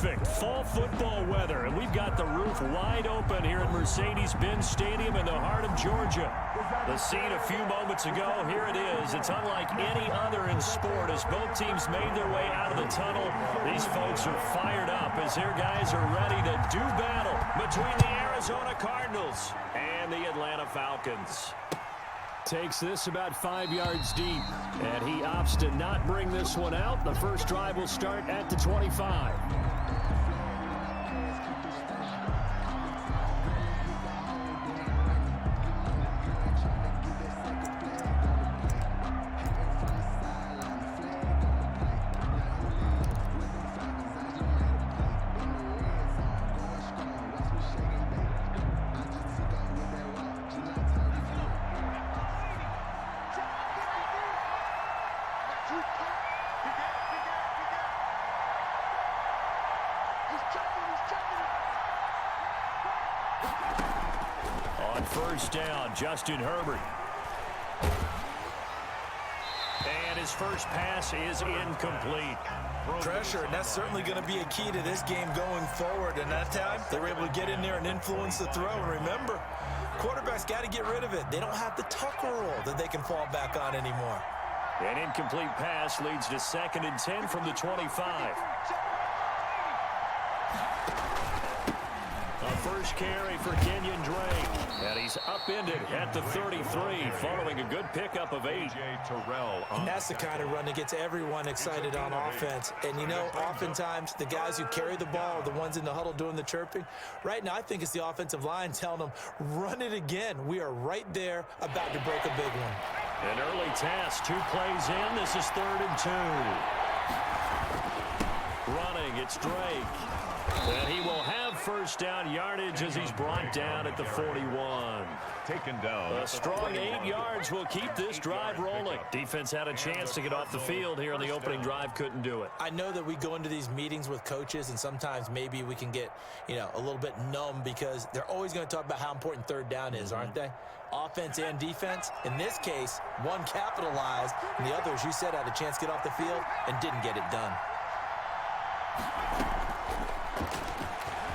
perfect fall football weather, and we've got the roof wide open here at Mercedes-Benz Stadium in the heart of Georgia. The scene a few moments ago, here it is. It's unlike any other in sport as both teams made their way out of the tunnel. These folks are fired up as their guys are ready to do battle between the Arizona Cardinals and the Atlanta Falcons. Takes this about 5 yards deep, and he opts to not bring this one out. The first drive will start at the 25. On first down, Justin Herbert. And his first pass is incomplete. Pressure, and that's certainly going to be a key to this game going forward. And that time, they were able to get in there and influence the throw. And remember, quarterbacks got to get rid of it. They don't have the Tucker rule that they can fall back on anymore. An incomplete pass leads to 2nd and 10 from the 25. A first carry for Kenyon Drake. And he's upended at the 33 following a good pickup of 8. And that's the kind of run that gets everyone excited on offense. And, you know, oftentimes the guys who carry the ball are the ones in the huddle doing the chirping. Right now, I think it's the offensive line telling them, run it again. We are right there about to break a big one. An early task, 2 plays in. This is 3rd and 2. Running, it's Drake. And he will have first down yardage as he's brought down at the 41. Taken down. A strong 8 yards will keep this drive rolling. Defense had a chance to get off the field here in the opening drive, couldn't do it. I know that we go into these meetings with coaches, and sometimes maybe we can get, a little bit numb because they're always going to talk about how important 3rd down is, aren't they? Offense and defense. In this case, one capitalized, and the other, as you said, had a chance to get off the field and didn't get it done.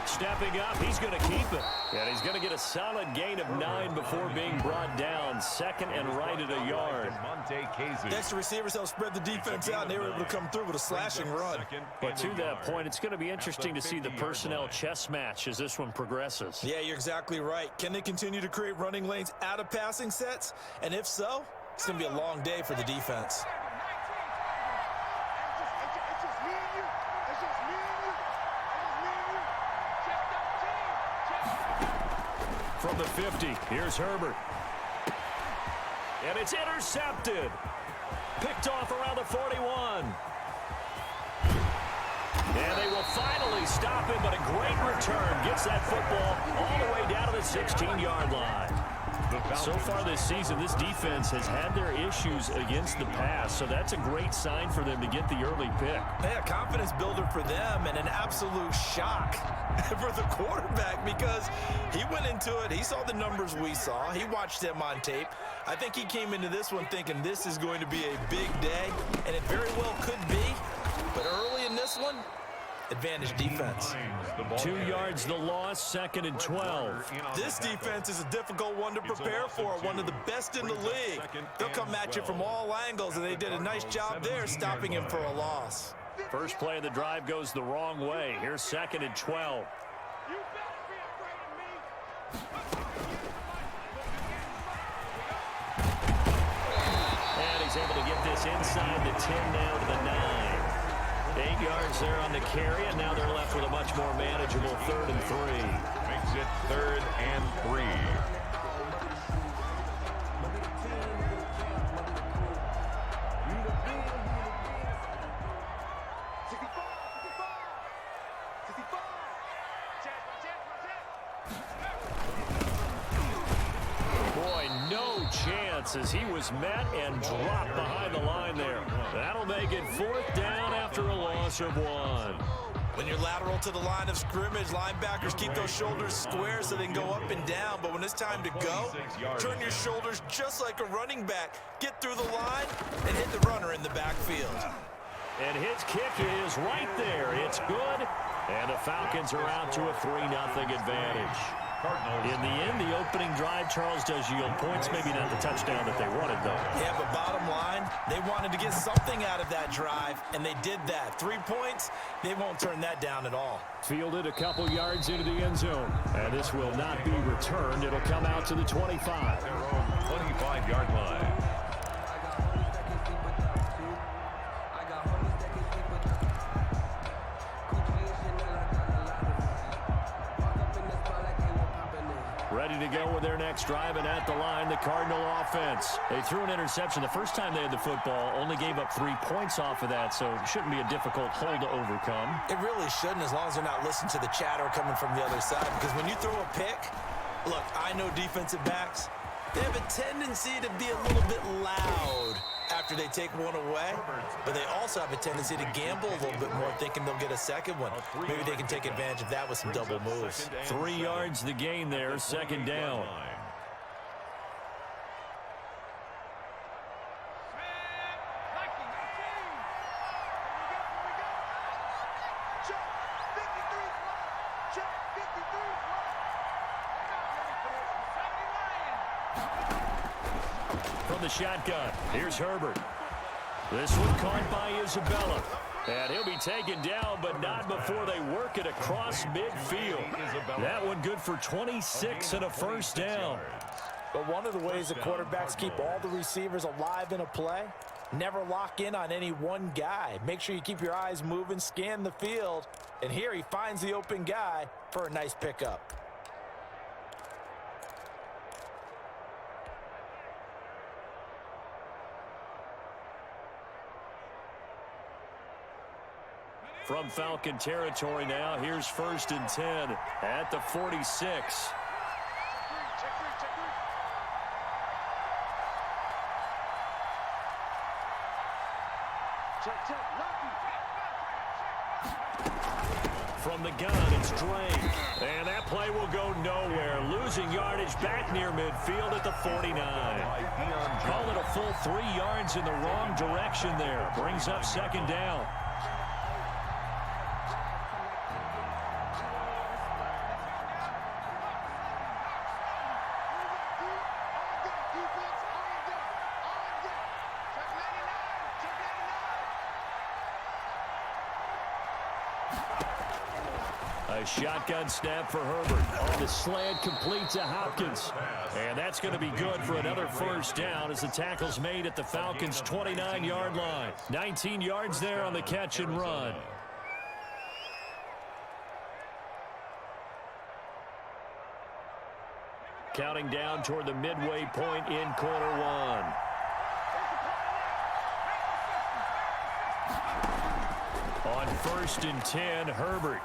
Stepping up, he's going to keep it. And he's going to get a solid gain of 9 before being brought down. 2nd and right at a yard. Next, the receivers helped spread the defense out, and they were able to come through with a slashing run. But to that point, it's going to be interesting to see the personnel chess match as this one progresses. Yeah, you're exactly right. Can they continue to create running lanes out of passing sets? And if so, it's going to be a long day for the defense. From the 50, here's Herbert. And it's intercepted. Picked off around the 41. And they will finally stop him, but a great return. Gets that football all the way down to the 16-yard line. So far this season, this defense has had their issues against the pass, so that's a great sign for them to get the early pick. Yeah, confidence builder for them and an absolute shock for the quarterback because he went into it. He saw the numbers we saw. He watched them on tape. I think he came into this one thinking this is going to be a big day, and it very well could be. But early in this one, advantage defense. 2 yards the loss, 2nd and 12. This defense is a difficult one to prepare for, one of the best in the league. They'll come at you from all angles, and they did a nice job there stopping him for a loss. First play of the drive goes the wrong way. Here's 2nd and 12. And he's able to get this inside the 10 now to the 9. 8 yards there on the carry, and now they're left with a much more manageable 3rd and 3. Makes it 3rd and 3. Boy, no chance as he was met and dropped behind the line there. That'll make it 4th down after a loss of 1. When you're lateral to the line of scrimmage, linebackers keep those shoulders square so they can go up and down. But when it's time to go, turn your shoulders just like a running back. Get through the line and hit the runner in the backfield. And his kick is right there. It's good. And the Falcons are out to a 3-0 advantage. Cardinals. In the end, the opening drive, Charles, does yield points. Maybe not the touchdown that they wanted, though. Yeah, but bottom line, they wanted to get something out of that drive, and they did that. 3 points, they won't turn that down at all. Fielded a couple yards into the end zone. And this will not be returned. It'll come out to the 25. Their own 25-yard line. Ready to go with their next drive, and at the line, the Cardinal offense. They threw an interception the first time they had the football, only gave up 3 points off of that, so it shouldn't be a difficult hole to overcome. It really shouldn't, as long as they're not listening to the chatter coming from the other side, because when you throw a pick, look, I know defensive backs, they have a tendency to be a little bit loud after they take one away, but they also have a tendency to gamble a little bit more, thinking they'll get a second one. Maybe they can take advantage of that with some double moves. 3 yards the gain there, second down. From the shotgun, here's Herbert. This one caught by Isabella. And he'll be taken down, but not before they work it across midfield. That one good for 26 and a first down. But one of the ways the quarterbacks keep all the receivers alive in a play, never lock in on any one guy. Make sure you keep your eyes moving, scan the field. And here he finds the open guy for a nice pickup. From Falcon territory now, here's 1st and 10 at the 46. From the gun, it's Drake. And that play will go nowhere. Losing yardage back near midfield at the 49. Call it a full 3 yards in the wrong direction there. Brings up second down. A shotgun snap for Herbert. On the slant, complete to Hopkins. And that's going to be good for another first down as the tackle's made at the Falcons' 29-yard line. 19 yards there on the catch and run. Counting down toward the midway point in quarter one. On 1st and 10, Herbert.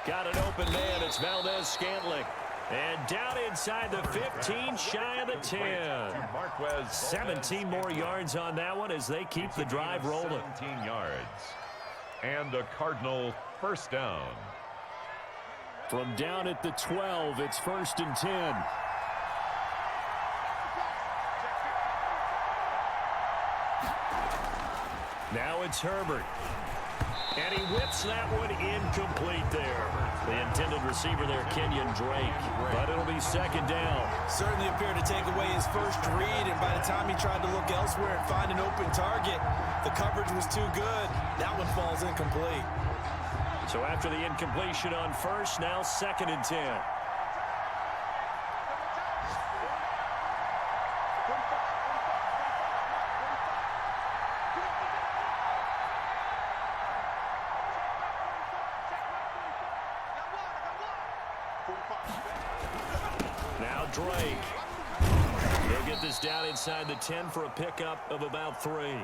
Got an open man. It's Valdez-Scantling. And down inside the 15, shy of the 10. 17 more yards on that one as they keep the drive rolling. 17 yards. And a Cardinal first down. From down at the 12, it's 1st and 10. Now it's Herbert. And he whips that one incomplete there. The intended receiver there, Kenyon Drake. But it'll be second down. Certainly appeared to take away his first read, and by the time he tried to look elsewhere and find an open target, the coverage was too good. That one falls incomplete. So after the incompletion on first, now 2nd and 10. Now Drake. He'll get this down inside the 10 for a pickup of about 3.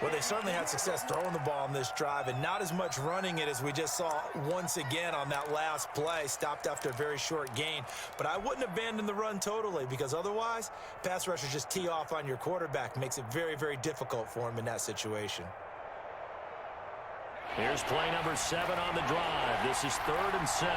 Well, they certainly had success throwing the ball on this drive and not as much running it as we just saw once again on that last play. Stopped after a very short gain. But I wouldn't abandon the run totally, because otherwise, pass rushers just tee off on your quarterback. Makes it very, very difficult for him in that situation. Here's play number 7 on the drive. This is 3rd and 7.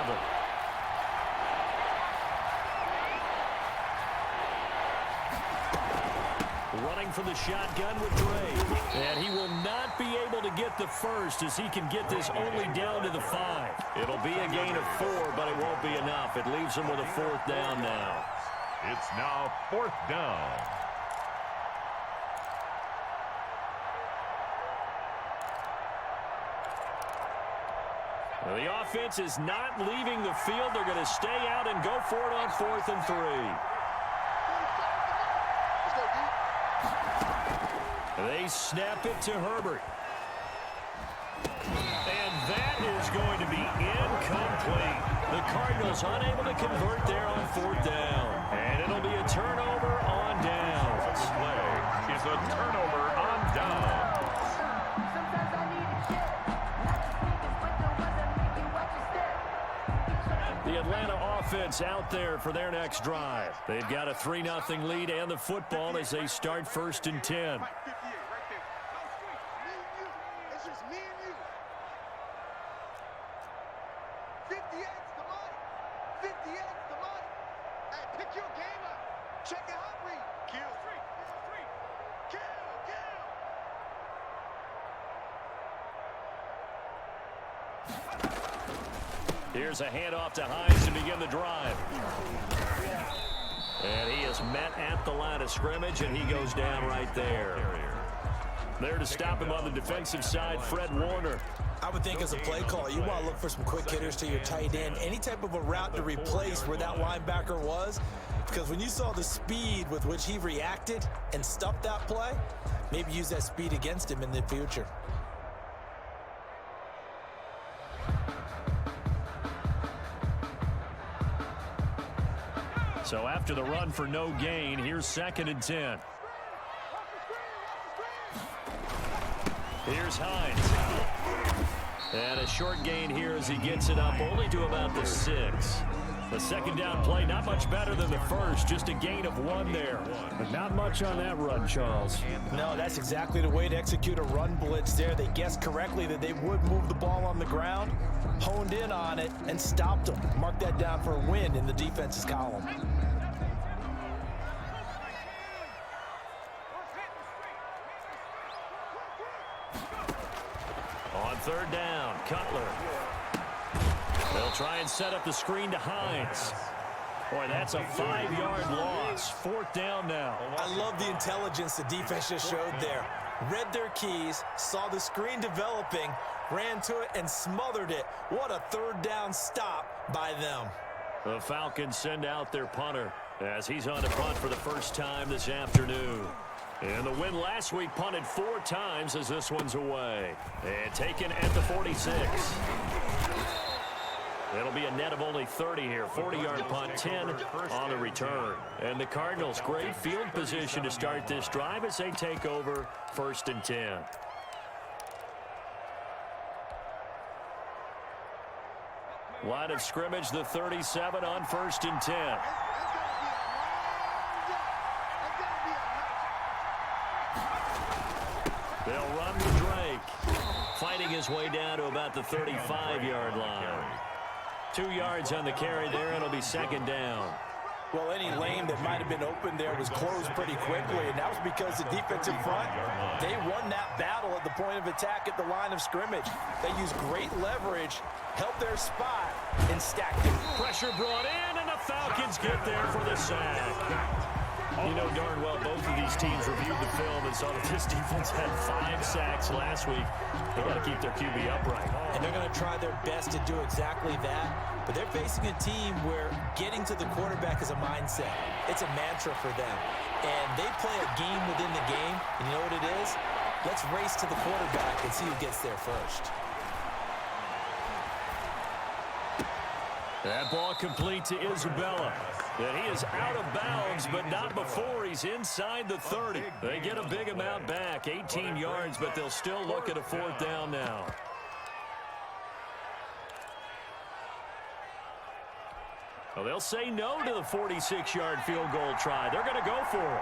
Running for the shotgun with Drake. And he will not be able to get the first as he can get this only down to the 5. It'll be a gain of 4, but it won't be enough. It leaves him with a 4th down now. It's now 4th down. Well, the offense is not leaving the field. They're going to stay out and go for it on 4th and 3. They snap it to Herbert. And that is going to be incomplete. The Cardinals unable to convert there on 4th down. And it'll be a turnover on downs. Play is a turnover on downs. The Atlanta offense out there for their next drive. They've got a 3-0 lead and the football as they start 1st and 10. Here's a handoff to Hines to begin the drive. And he is met at the line of scrimmage, and he goes down right there. There to stop him on the defensive side, Fred Warner. I would think as a play caller, you want to look for some quick hitters to your tight end. Any type of a route to replace where that linebacker was. Because when you saw the speed with which he reacted and stuffed that play, maybe use that speed against him in the future. So after the run for no gain, here's 2nd and 10. Here's Hines. And a short gain here as he gets it up only to about the 6. The 2nd down play, not much better than the first, just a gain of 1 there. But not much on that run, Charles. No, that's exactly the way to execute a run blitz there. They guessed correctly that they would move the ball on the ground, honed in on it, and stopped them. Mark that down for a win in the defense's column. On 3rd down, Cutler. They'll try and set up the screen to Hines. Boy, that's a 5-yard loss. 4th down now. I love the intelligence the defense just showed there. Read their keys, saw the screen developing, ran to it, and smothered it. What a 3rd down stop by them. The Falcons send out their punter as he's on to punt for the first time this afternoon. And the win last week punted 4 times as this one's away. And taken at the 46. It'll be a net of only 30 here. 40-yard punt, 10 on the return. And the Cardinals, great field position to start this drive as they take over 1st and 10. Line of scrimmage, the 37 on 1st and 10. They'll run with Drake. Fighting his way down to about the 35-yard line. 2 yards on the carry there. It'll be 2nd down. Well, any lane that might have been open there was closed pretty quickly, and that was because the defensive front, they won that battle at the point of attack at the line of scrimmage. They used great leverage, held their spot, and stacked it. Pressure brought in, and the Falcons get there for the sack. You know darn well both of these teams reviewed the film and saw that this defense had 5 sacks last week. They got to keep their QB upright. And they're going to try their best to do exactly that. But they're facing a team where getting to the quarterback is a mindset. It's a mantra for them. And they play a game within the game. And you know what it is? Let's race to the quarterback and see who gets there first. That ball complete to Isabella. And he is out of bounds, but not before he's inside the 30. They get a big amount back, 18 yards, but they'll still look at a 4th down now. Well, they'll say no to the 46-yard field goal try. They're going to go for it.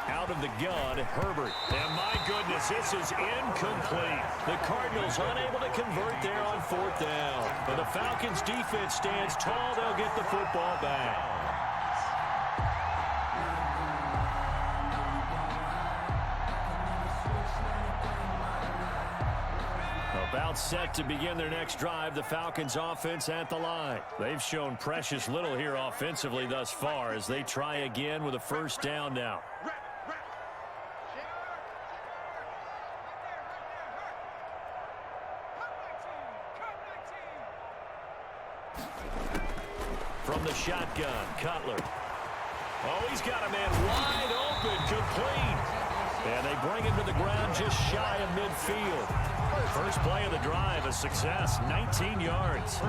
Out of the gun, Herbert. And my goodness, this is incomplete. The Cardinals unable to convert there on 4th down. But the Falcons defense stands tall. They'll get the football back. About set to begin their next drive, the Falcons offense at the line. They've shown precious little here offensively thus far as they try again with a first down now. From the shotgun, Cutler. Oh, he's got a man wide open, complete. And they bring him to the ground just shy of midfield. First play of the drive, a success, 19 yards.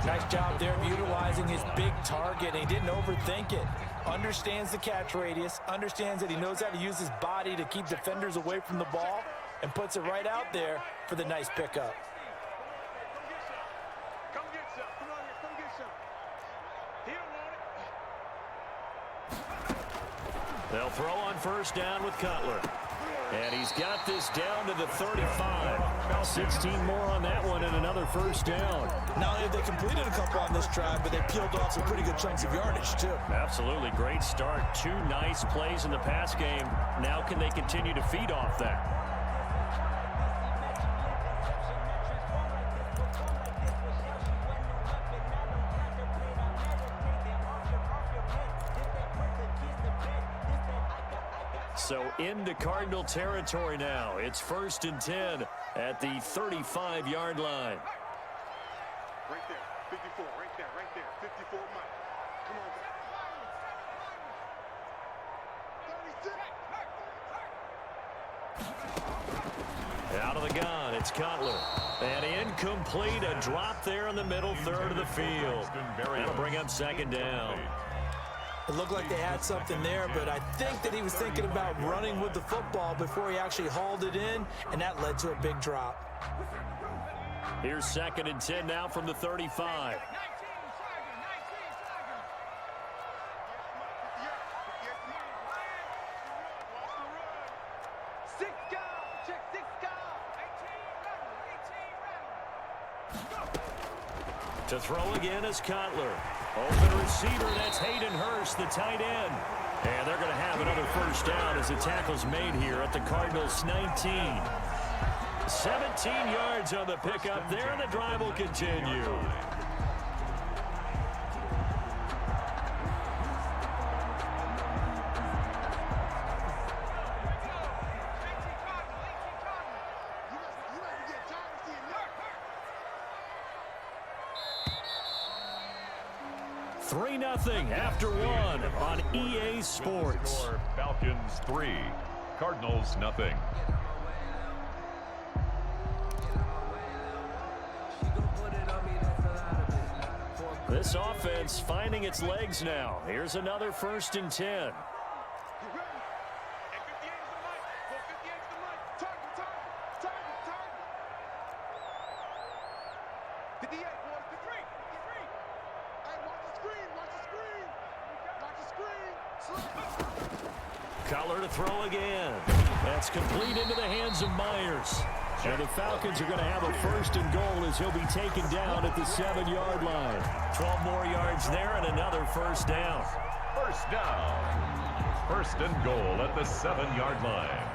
Nice job there of utilizing his big target. He didn't overthink it. Understands the catch radius, understands that he knows how to use his body to keep defenders away from the ball, and puts it right out there for the nice pickup. They'll throw on first down with Cutler. And he's got this down to the 35. 16 more on that one and another first down. Not only have they completed a couple on this drive, but they peeled off some pretty good chunks of yardage, too. Absolutely great start. 2 nice plays in the pass game. Now can they continue to feed off that? So into Cardinal territory now. It's 1st and 10 at the 35-yard line. Right there, 54, right there, 54, Mike. Come on, 36. Out of the gun, it's Cutler. And incomplete, a drop there in the middle third of the field. That'll bring up 2nd down. It looked like they had something there, but I think that he was thinking about running with the football before he actually hauled it in, and that led to a big drop. Here's 2nd and 10 now from the 35. To throw again is Cutler. Open receiver, that's Hayden Hurst, the tight end. And they're going to have another first down as the tackle's made here at the Cardinals' 19. 17 yards on the pickup there, and the drive will continue. Nothing after one on EA Sports. Falcons 3, Cardinals nothing. This offense finding its legs now. Here's another 1st and 10. Cutler to throw again. That's complete into the hands of Myers. And the Falcons are going to have a 1st and goal as he'll be taken down at the 7-yard line. 12 more yards there and another first down. First down. 1st and goal at the 7-yard line.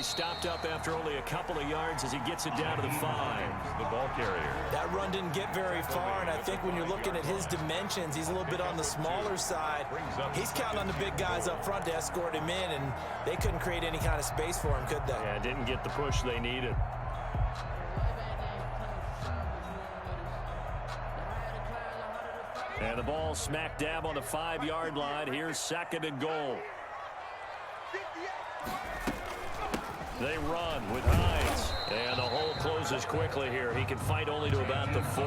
Stopped up after only a couple of yards as he gets it down to the 5. The ball carrier. That run didn't get very far, and I think when you're looking at his dimensions, he's a little bit on the smaller side. He's counting on the big guys up front to escort him in, and they couldn't create any kind of space for him, could they? Yeah, didn't get the push they needed. And the ball smack dab on the 5-yard line. Here's 2nd and goal. They run with Hines. And the hole closes quickly here. He can fight only to about the 4.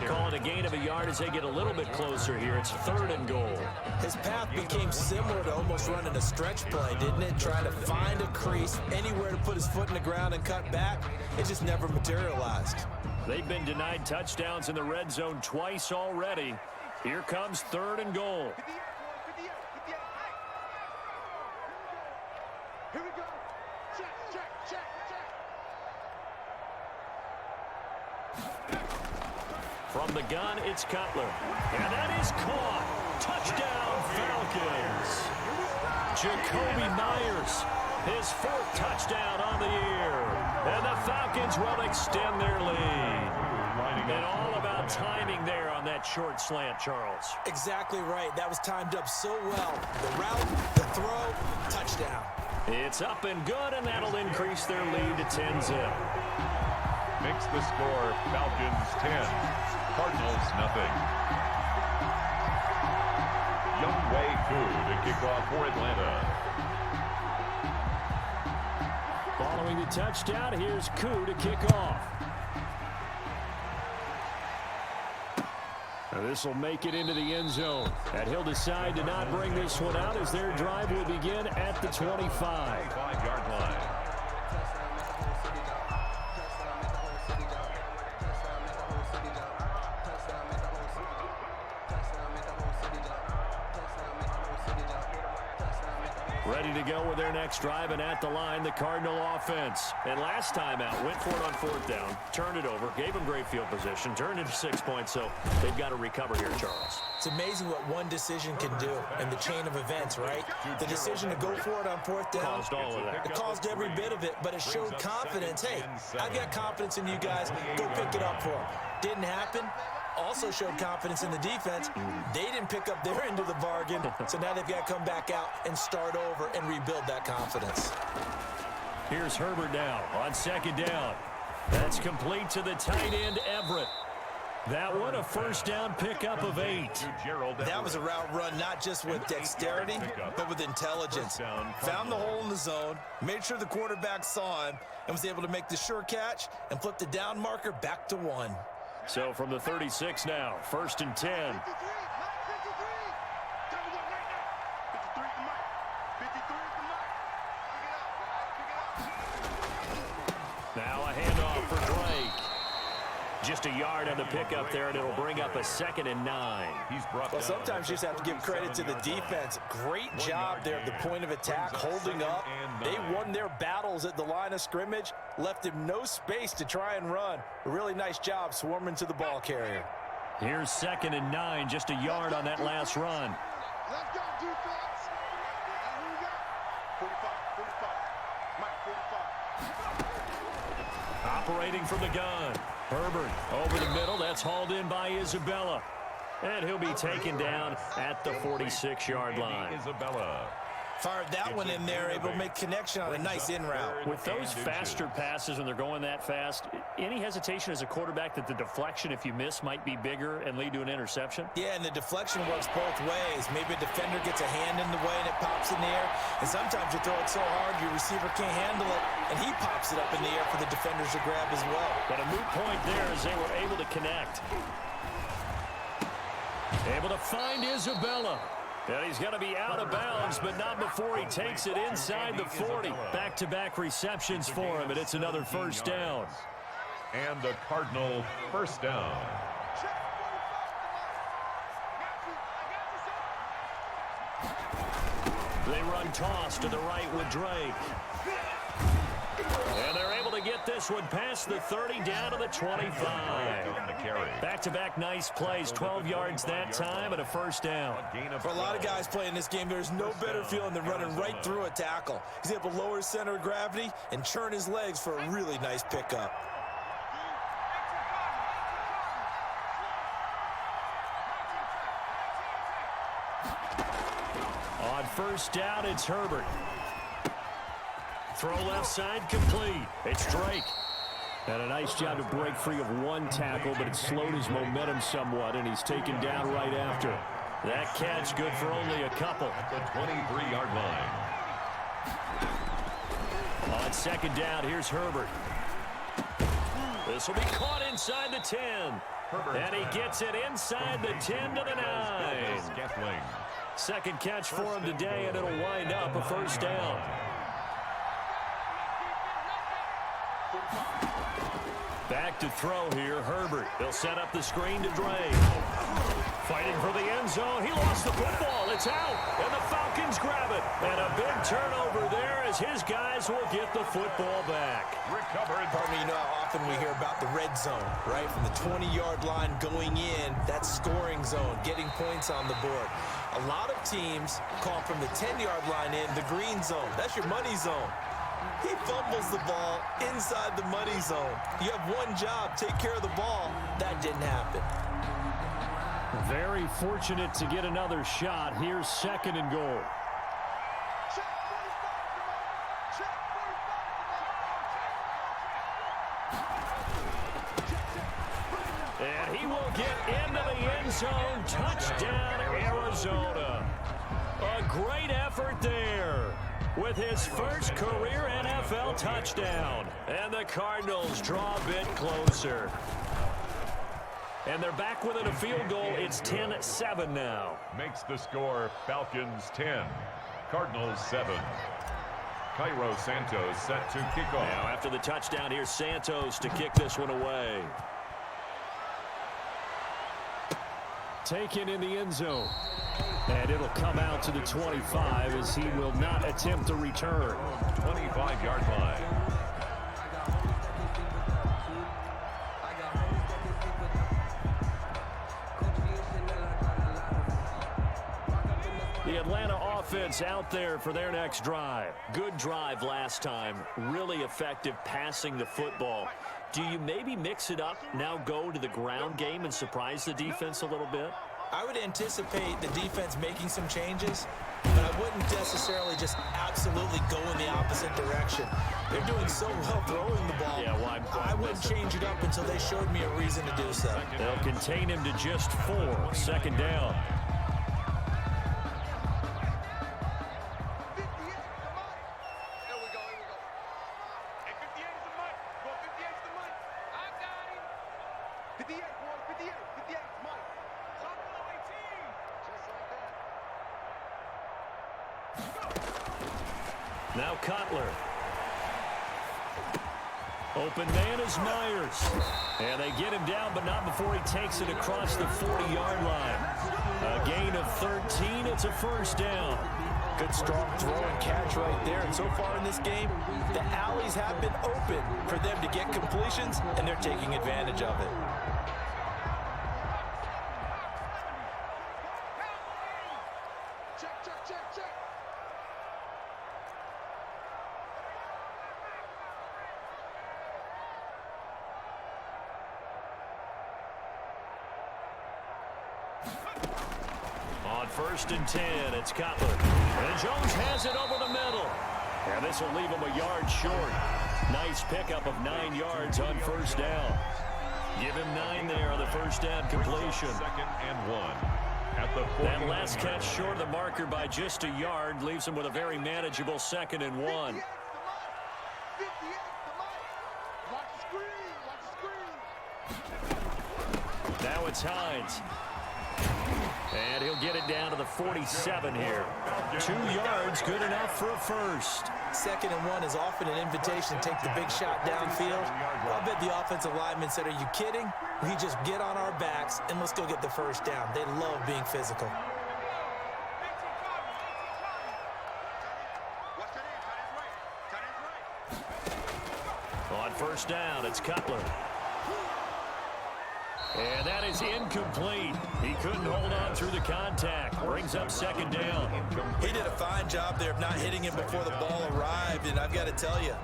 Calling a gain of a yard as they get a little bit closer here. It's 3rd and goal. His path became similar to almost running a stretch play, didn't it? Trying to find a crease, anywhere to put his foot in the ground and cut back. It just never materialized. They've been denied touchdowns in the red zone twice already. Here comes 3rd and goal. From the gun, it's Cutler. And that is caught. Touchdown, Falcons. Jacoby Myers, his 4th touchdown on the year. And the Falcons will extend their lead. And all about timing there on that short slant, Charles. Exactly right. That was timed up so well. The route, the throw, touchdown. It's up and good, and that'll increase their lead to 10-zip. Makes the score Falcons 10, Cardinals nothing. Younghoe Koo to kick off for Atlanta. Following the touchdown, here's Koo to kick off. This will make it into the end zone. And he'll decide to not bring this one out as their drive will begin at the 25. 5-yard line. Ready to go with their next drive, and at the line, the Cardinal offense. And last time out, went for it on 4th down, turned it over, gave them great field position, turned into 6 points, so they've got to recover here, Charles. It's amazing what one decision can do in the chain of events, right? The decision to go for it on 4th down. Caused all of that. It caused every bit of it, but it showed confidence. Hey, I've got confidence in you guys. Go pick it up for them. Didn't happen. Also showed confidence in the defense. They didn't pick up their end of the bargain, so now they've got to come back out and start over and rebuild that confidence. Here's Herbert now on 2nd down. That's complete to the tight end, Everett. That one, a 1st down pickup of 8. That was a route run not just with dexterity, but with intelligence. Found the hole in the zone, made sure the quarterback saw him, and was able to make the sure catch and flip the down marker back to 1. So from the 36 now, 1st and 10. Now a handoff for Drake. Just a yard on the pickup there, and it'll bring up a 2nd and 9. Well, sometimes you just have to give credit to the defense. Great job there at the point of attack, holding up. They won their battles at the line of scrimmage, left him no space to try and run. A really nice job swarming to the ball carrier. Here's 2nd and 9, just a yard on that last run. Let's go, defense. And here we go. 45. Mike, 45. Operating from the gun. Herbert over the middle. That's hauled in by Isabella. And he'll be taken down at the 46-yard line. Isabella. Fired that one in there, able to make connection on a nice in route. With those faster passes when they're going that fast, any hesitation as a quarterback that the deflection, if you miss, might be bigger and lead to an interception? Yeah, and the deflection works both ways. Maybe a defender gets a hand in the way and it pops in the air. And sometimes you throw it so hard your receiver can't handle it, and he pops it up in the air for the defenders to grab as well. But a moot point there as they were able to connect. Able to find Isabella. And he's going to be out of bounds, but not before he takes it inside the 40. Back-to-back receptions for him, and it's another 1st down. And the Cardinal 1st down. They run toss to the right with Drake. And they're able to get this one past the 30 down to the 25. Back-to-back nice plays, 12 yards that time and a 1st down. For a lot of guys playing this game, there's no better feeling than running right through a tackle. He's able to lower his center of gravity and churn his legs for a really nice pickup. On 1st down, it's Herbert. Throw left side complete. It's Drake. And a nice job to break free of one tackle, but it slowed his momentum somewhat, and he's taken down right after. That catch good for only a couple. At the 23-yard line. On 2nd down, here's Herbert. This will be caught inside the 10. And he gets it inside the 10 to the 9. Second catch for him today, and it'll wind up a 1st down. Back to throw here, Herbert. He'll set up the screen to Drake. Fighting for the end zone. He lost the football. It's out. And the Falcons grab it. And a big turnover there as his guys will get the football back. Recovered. You know how often we hear about the red zone, right? From the 20-yard line going in, that scoring zone, getting points on the board. A lot of teams call from the 10-yard line in the green zone. That's your money zone. He fumbles the ball inside the money zone. You have one job, take care of the ball. That didn't happen. Very fortunate to get another shot. Here's 2nd and goal. And he will get into the end zone. Touchdown, Arizona. A great effort there with his first career NFL touchdown. And the Cardinals draw a bit closer. And they're back within a field goal. It's 10-7 now. Makes the score Falcons 10, Cardinals 7. Cairo Santos set to kick off. Now after the touchdown, here's Santos to kick this one away. Taken in the end zone. And it'll come out to the 25 as he will not attempt to return. 25-yard line. The Atlanta offense out there for their next drive. Good drive last time. Really effective passing the football. Do you maybe mix it up, now go to the ground game and surprise the defense a little bit? I would anticipate the defense making some changes, but I wouldn't necessarily just absolutely go in the opposite direction. They're doing so well throwing the ball. Yeah, well, I wouldn't change it up until they showed me a reason to do so. They'll contain him to just 4. 2nd down. Now Cutler. Open man is Myers. And they get him down, but not before he takes it across the 40-yard line. A gain of 13. It's a 1st down. Good strong throw and catch right there. And so far in this game, the alleys have been open for them to get completions, and they're taking advantage of it. On 1st and 10, it's Cutler. And Jones has it over the middle. And this will leave him a yard short. Nice pickup of 9 yards on 1st down. Give him 9 there on the 1st down completion. 2nd and 1. At the that last catch short of the marker by just a yard leaves him with a very manageable 2nd and 1. Now it's Hines. And he'll get it down to the 47 here. 2 yards, good enough for a 1st. 2nd and 1 is often an invitation to take the big shot downfield. I'll bet the offensive lineman said, are you kidding? We just get on our backs and let's go get the 1st down. They love being physical. On 1st down, it's Cutler. And that is incomplete. He couldn't hold on through the contact. Brings up 2nd down. He did a fine job there of not hitting him before the ball arrived. And I've got to tell you,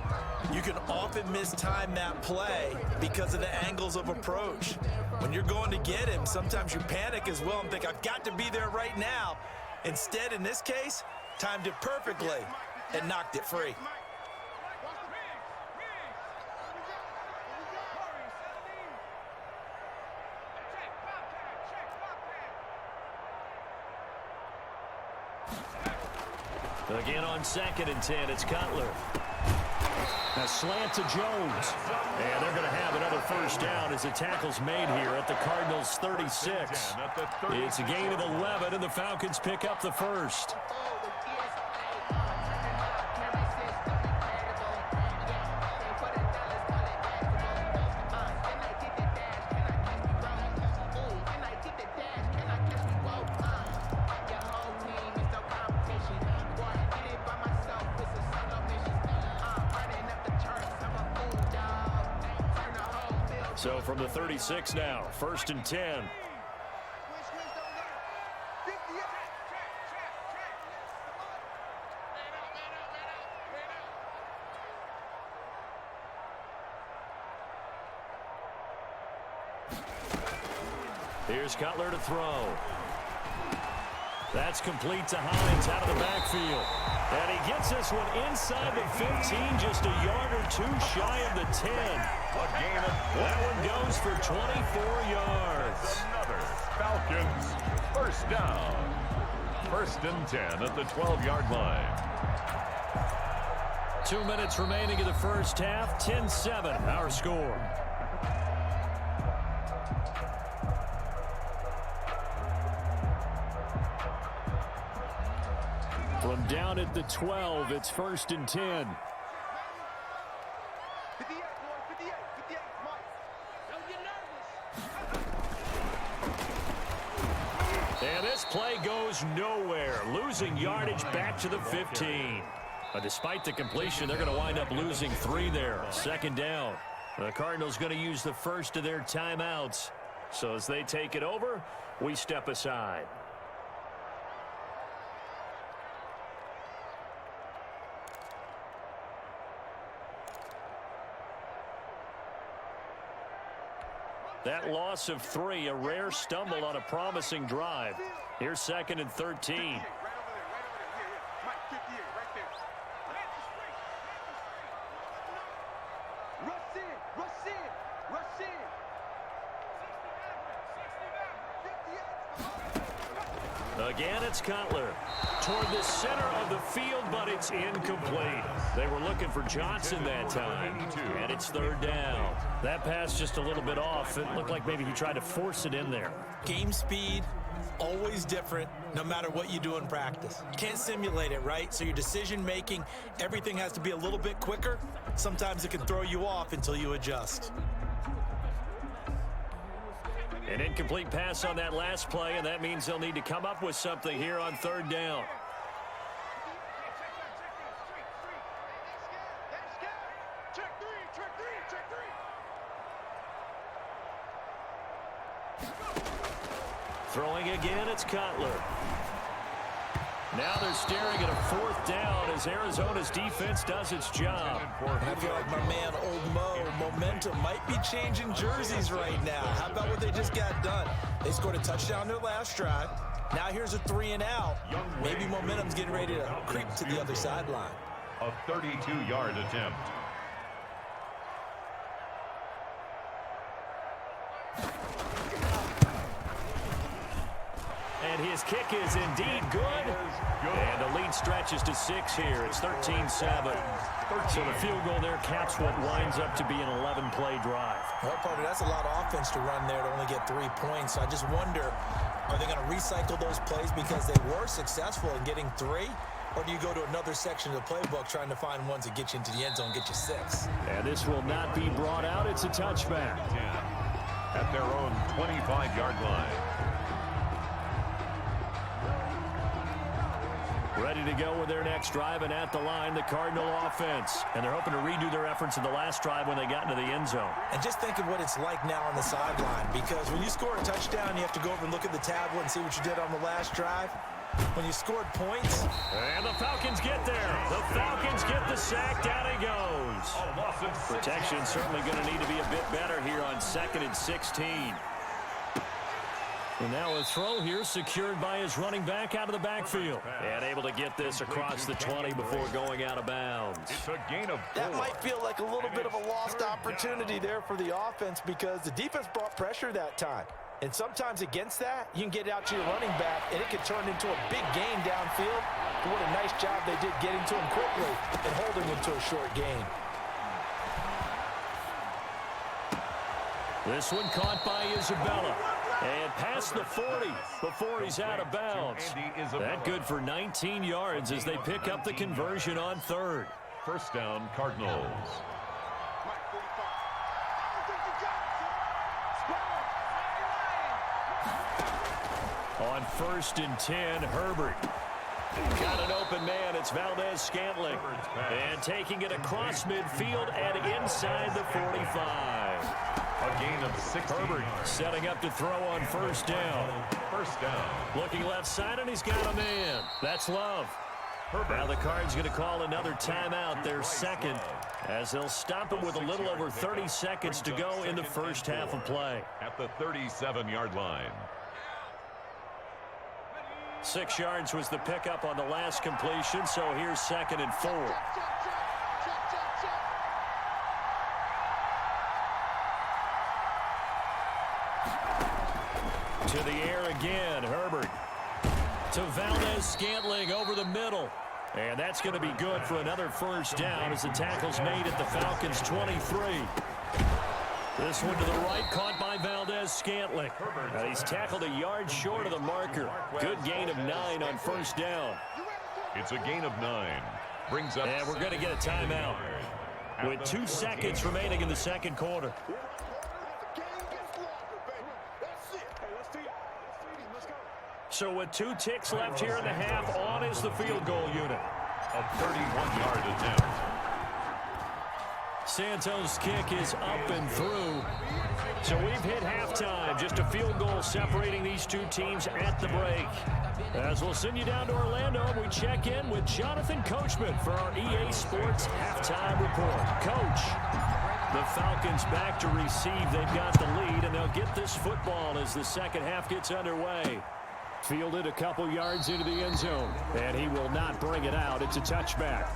you can often mistime that play because of the angles of approach. When you're going to get him, sometimes you panic as well and think, I've got to be there right now. Instead, in this case, timed it perfectly and knocked it free. Again on 2nd and 10, it's Cutler. A slant to Jones. And they're going to have another 1st down as the tackle's made here at the Cardinals 36. It's a gain of 11, and the Falcons pick up the 1st. So from the 36 now, 1st and 10. Here's Cutler to throw. That's complete to Hines out of the backfield. And he gets this one inside the 15, just a yard or two shy of the 10. That one goes for 24 yards. Another Falcons first down. 1st and 10 at the 12-yard line. 2 minutes remaining in the first half. 10-7 our score. From down at the 12, it's 1st and 10. 58, 58, Mike. Don't get nervous. And this play goes nowhere. Losing yardage back to the 15. But despite the completion, they're going to wind up losing 3 there. 2nd down. The Cardinals going to use the first of their timeouts. So as they take it over, we step aside. That loss of 3, a rare stumble on a promising drive. Here's 2nd and 13. Right over there. Yeah. Mike, 58, right there. Rush in. Again, it's Cutler. Toward the center of the field, but it's incomplete. They were looking for Johnson that time, and it's 3rd down. That pass just a little bit off. It looked like maybe he tried to force it in there. Game speed, always different, no matter what you do in practice. You can't simulate it, right? So your decision-making, everything has to be a little bit quicker. Sometimes it can throw you off until you adjust. An incomplete pass on that last play, and that means they'll need to come up with something here on 3rd down. Throwing again, it's Cutler. Now they're staring at a 4th down as Arizona's defense does its job. I feel like my man, Old Mo, momentum might be changing jerseys right now. How about what they just got done? They scored a touchdown their last drive. Now here's a 3 and out. Maybe momentum's getting ready to creep to the other sideline. A 32-yard attempt. And his kick is indeed good. And the lead stretches to 6 here. It's 13-7. So the field goal there caps what winds up to be an 11-play drive. Well, partner, that's a lot of offense to run there to only get 3 points. So I just wonder, are they going to recycle those plays because they were successful in getting 3? Or do you go to another section of the playbook trying to find ones that get you into the end zone, get you 6? And this will not be brought out. It's a touchback. At their own 25-yard line. Ready to go with their next drive, and at the line, the Cardinal offense. And they're hoping to redo their efforts in the last drive when they got into the end zone. And just think of what it's like now on the sideline, because when you score a touchdown, you have to go over and look at the tablet and see what you did on the last drive. When you scored points. And the Falcons get there. The Falcons get the sack. Down he goes. Protection certainly going to need to be a bit better here on 2nd and 16. And now a throw here secured by his running back out of the backfield. And able to get this across the 20 before going out of bounds. It's a gain of 4. That might feel like a little bit of a lost opportunity there for the offense because the defense brought pressure that time. And sometimes against that, you can get out to your running back, and it can turn into a big gain downfield. But what a nice job they did getting to him quickly and holding him to a short gain. This one caught by Isabella. And past the 40 before he's out of bounds. That good for 19 yards as they pick up the conversion on 3rd. First down, Cardinals. On 1st and 10, Herbert. Got an open man. It's Valdez-Scantling. And taking it across midfield and inside the 45. A gain of 60 Herbert yards. setting up to throw on first down. First down. Looking left side, and he's got a man. That's Love. Now the Cards going to call another timeout, their second, as they'll stop it with a little over 30 seconds to go in the first half of play. At the 37-yard line. 6 yards was the pickup on the last completion, so here's 2nd and 4. To the air again, Herbert. To Valdez-Scantling over the middle. And that's going to be good for another first down as the tackle's made at the Falcons' 23. This one to the right, caught by Valdez-Scantling. He's tackled a yard short of the marker. Good gain of 9 on first down. It's a gain of 9. Brings up. And we're going to get a timeout with 2 seconds remaining in the second quarter. So with 2 ticks left here in the half, on is the field goal unit. A 31-yard attempt. Santos' kick is up and through. So we've hit halftime. Just a field goal separating these 2 teams at the break. As we'll send you down to Orlando, we check in with Jonathan Coachman for our EA Sports halftime report. Coach, the Falcons back to receive. They've got the lead, and they'll get this football as the second half gets underway. Fielded a couple yards into the end zone, and he will not bring it out. It's a touchback.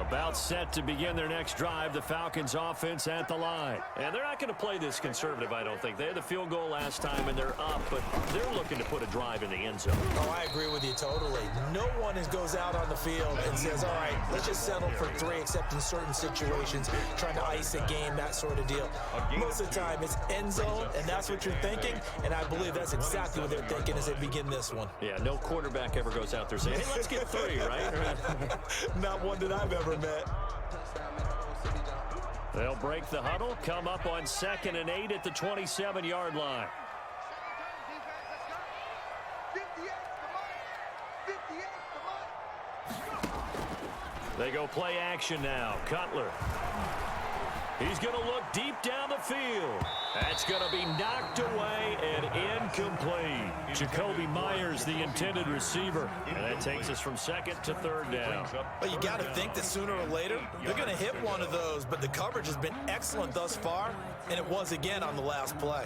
About set to begin their next drive, the Falcons offense at the line. And they're not going to play this conservative, I don't think. They had the field goal last time, and they're up, but they're looking to put a drive in the end zone. Oh, I agree with you totally. No one goes out on the field and says, all right, let's just settle for 3, except in certain situations, trying to ice a game, that sort of deal. Most of the time, it's end zone, and that's what you're thinking, and I believe that's exactly what they're thinking as they begin this one. Yeah, no quarterback ever goes out there saying, hey, let's get 3, right? Not one that I've ever met. They'll break the huddle, come up on 2nd and 8 at the 27-yard line. They go play action now. Cutler. He's going to look deep down the field. That's going to be knocked away and incomplete. Jacoby Myers, the intended receiver. And that takes us from 2nd to 3rd down. Well, you got to think that sooner or later, they're going to hit one of those, but the coverage has been excellent thus far, and it was again on the last play.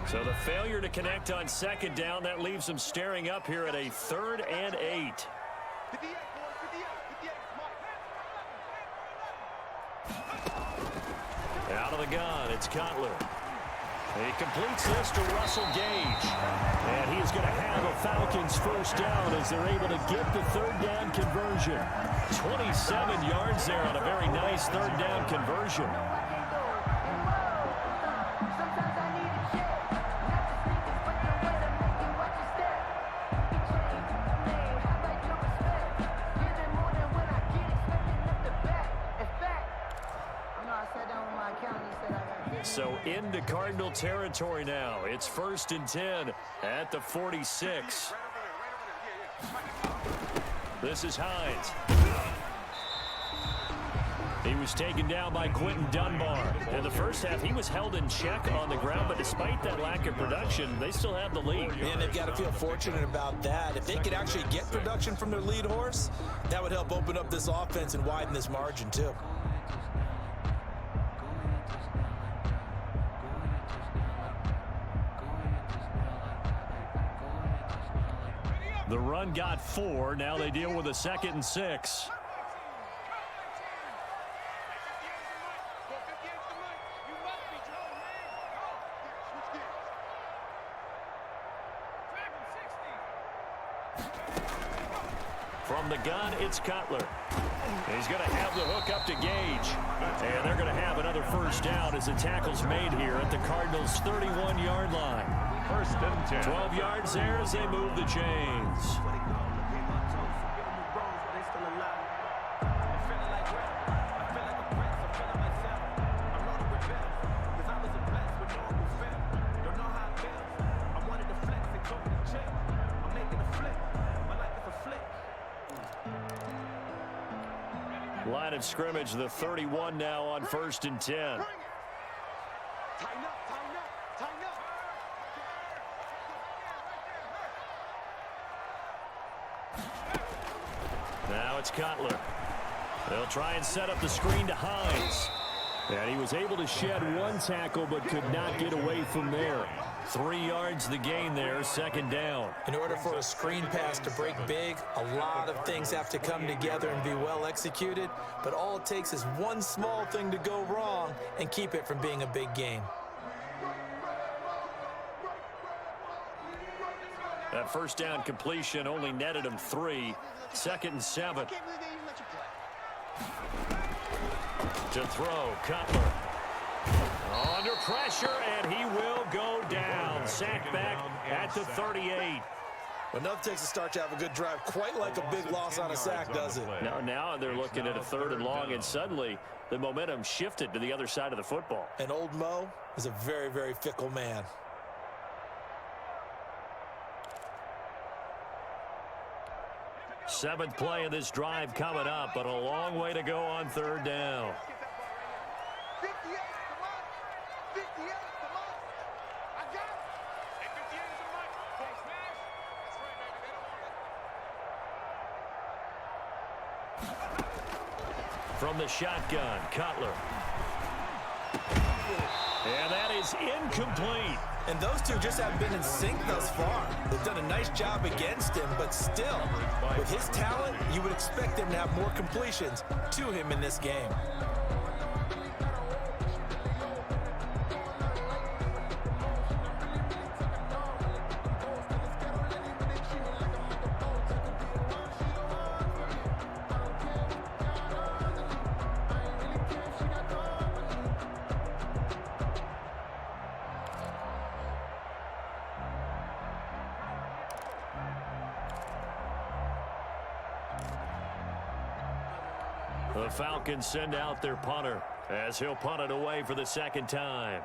So the failure to connect on 2nd down, that leaves them staring up here at a 3rd and 8. Out of the gun, it's Cutler. He completes this to Russell Gage. And he is going to have a Falcons first down as they're able to get the 3rd down conversion. 27 yards there on a very nice 3rd down conversion. So into Cardinal territory now. It's 1st and 10 at the 46. This is Hines. He was taken down by Quentin Dunbar. In the first half, he was held in check on the ground, but despite that lack of production, they still have the lead. And they've got to feel fortunate about that. If they could actually get production from their lead horse, that would help open up this offense and widen this margin too. The run got 4. Now they deal with a 2nd and 6. From the gun, it's Cutler. He's going to have the hook up to Gage. And they're going to have another first first down as the tackle's made here at the Cardinals' 31-yard line. 1st and 10. 12 yards there as they move the chains. Line of scrimmage, the 31 now on 1st and 10. Tighten up, tighten up, tighten up. Now it's Cutler. They'll try and set up the screen to Hines. And he was able to shed one tackle but could not get away from there. 3 yards the gain there, 2nd down. In order for a screen pass to break big, a lot of things have to come together and be well executed, but all it takes is one small thing to go wrong and keep it from being a big gain. That first down completion only netted him 3. 2nd and 7. To throw, Cutler. Under pressure, and he will go down. Sacked back at the 38. Well, nothing takes a start to have a good drive, quite like a big loss on a sack, does it? Now they're looking at a 3rd and long, and suddenly the momentum shifted to the other side of the football. And old Mo is a very, very fickle man. Seventh play of this drive coming up, but a long way to go on 3rd down. 58, come on. 58, come on. I got it. Hey, 58 is a mic. Hey, smash. That's right, baby. They don't want it. From the shotgun, Cutler. And that is incomplete. And those two just haven't been in sync thus far. They've done a nice job against him, but still, with his talent, you would expect them to have more completions to him in this game. The Falcons send out their punter as he'll punt it away for the 2nd time.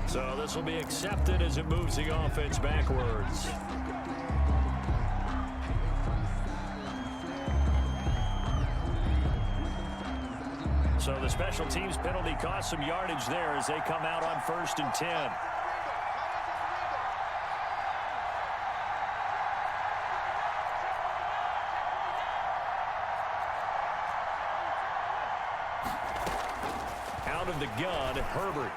So this will be accepted as it moves the offense backwards. So the special teams penalty cost some yardage there as they come out on 1st and 10. Out of the gun, Herbert.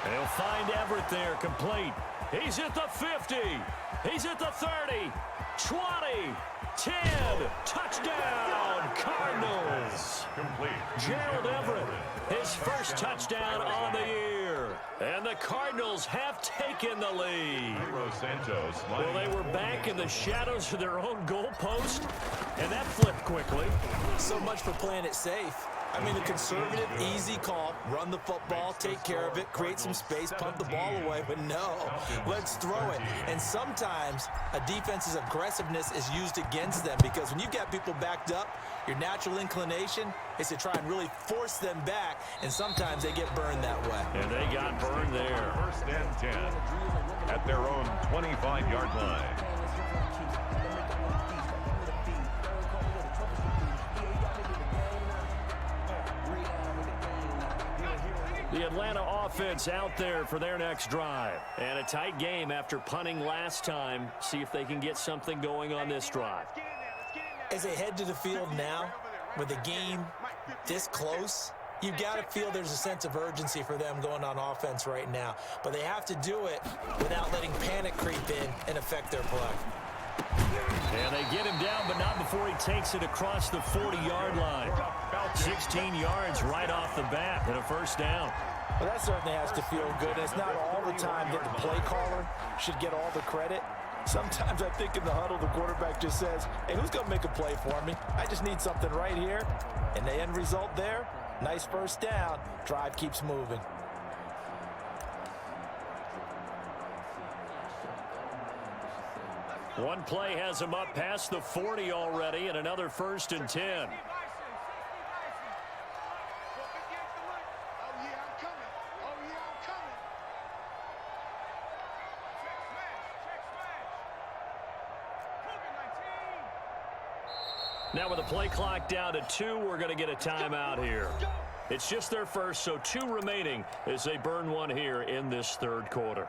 And he'll find Everett there, complete. He's at the 50. He's at the 30. 20. 10. Touchdown, Cardinals. Complete. Gerald Everett, his first touchdown on the year. And the Cardinals have taken the lead. Well, they were back in the shadows of their own goalpost, and that flipped quickly. So much for playing it safe. I mean, a conservative, easy call, run the football, take care of it, create some space, pump the ball away, but no, let's throw it. And sometimes a defense's aggressiveness is used against them because when you've got people backed up, your natural inclination is to try and really force them back, and sometimes they get burned that way. And they got burned there. 1st and 10 at their own 25-yard line. The Atlanta offense out there for their next drive. And a tight game after punting last time. See if they can get something going on this drive. As they head to the field now, with the game this close, you've got to feel there's a sense of urgency for them going on offense right now. But they have to do it without letting panic creep in and affect their play. And they get him down, but not before he takes it across the 40-yard line. 16 yards right off the bat and a first down. Well, that certainly has to feel good. It's not all the time that the play caller should get all the credit. Sometimes I think in the huddle, the quarterback just says, hey, who's going to make a play for me? I just need something right here. And the end result there, nice first down. Drive keeps moving. One play has him up past the 40 already, and another 1st and 10. Now with the play clock down to 2, we're going to get a timeout here. It's just their first, so 2 remaining as they burn one here in this third quarter.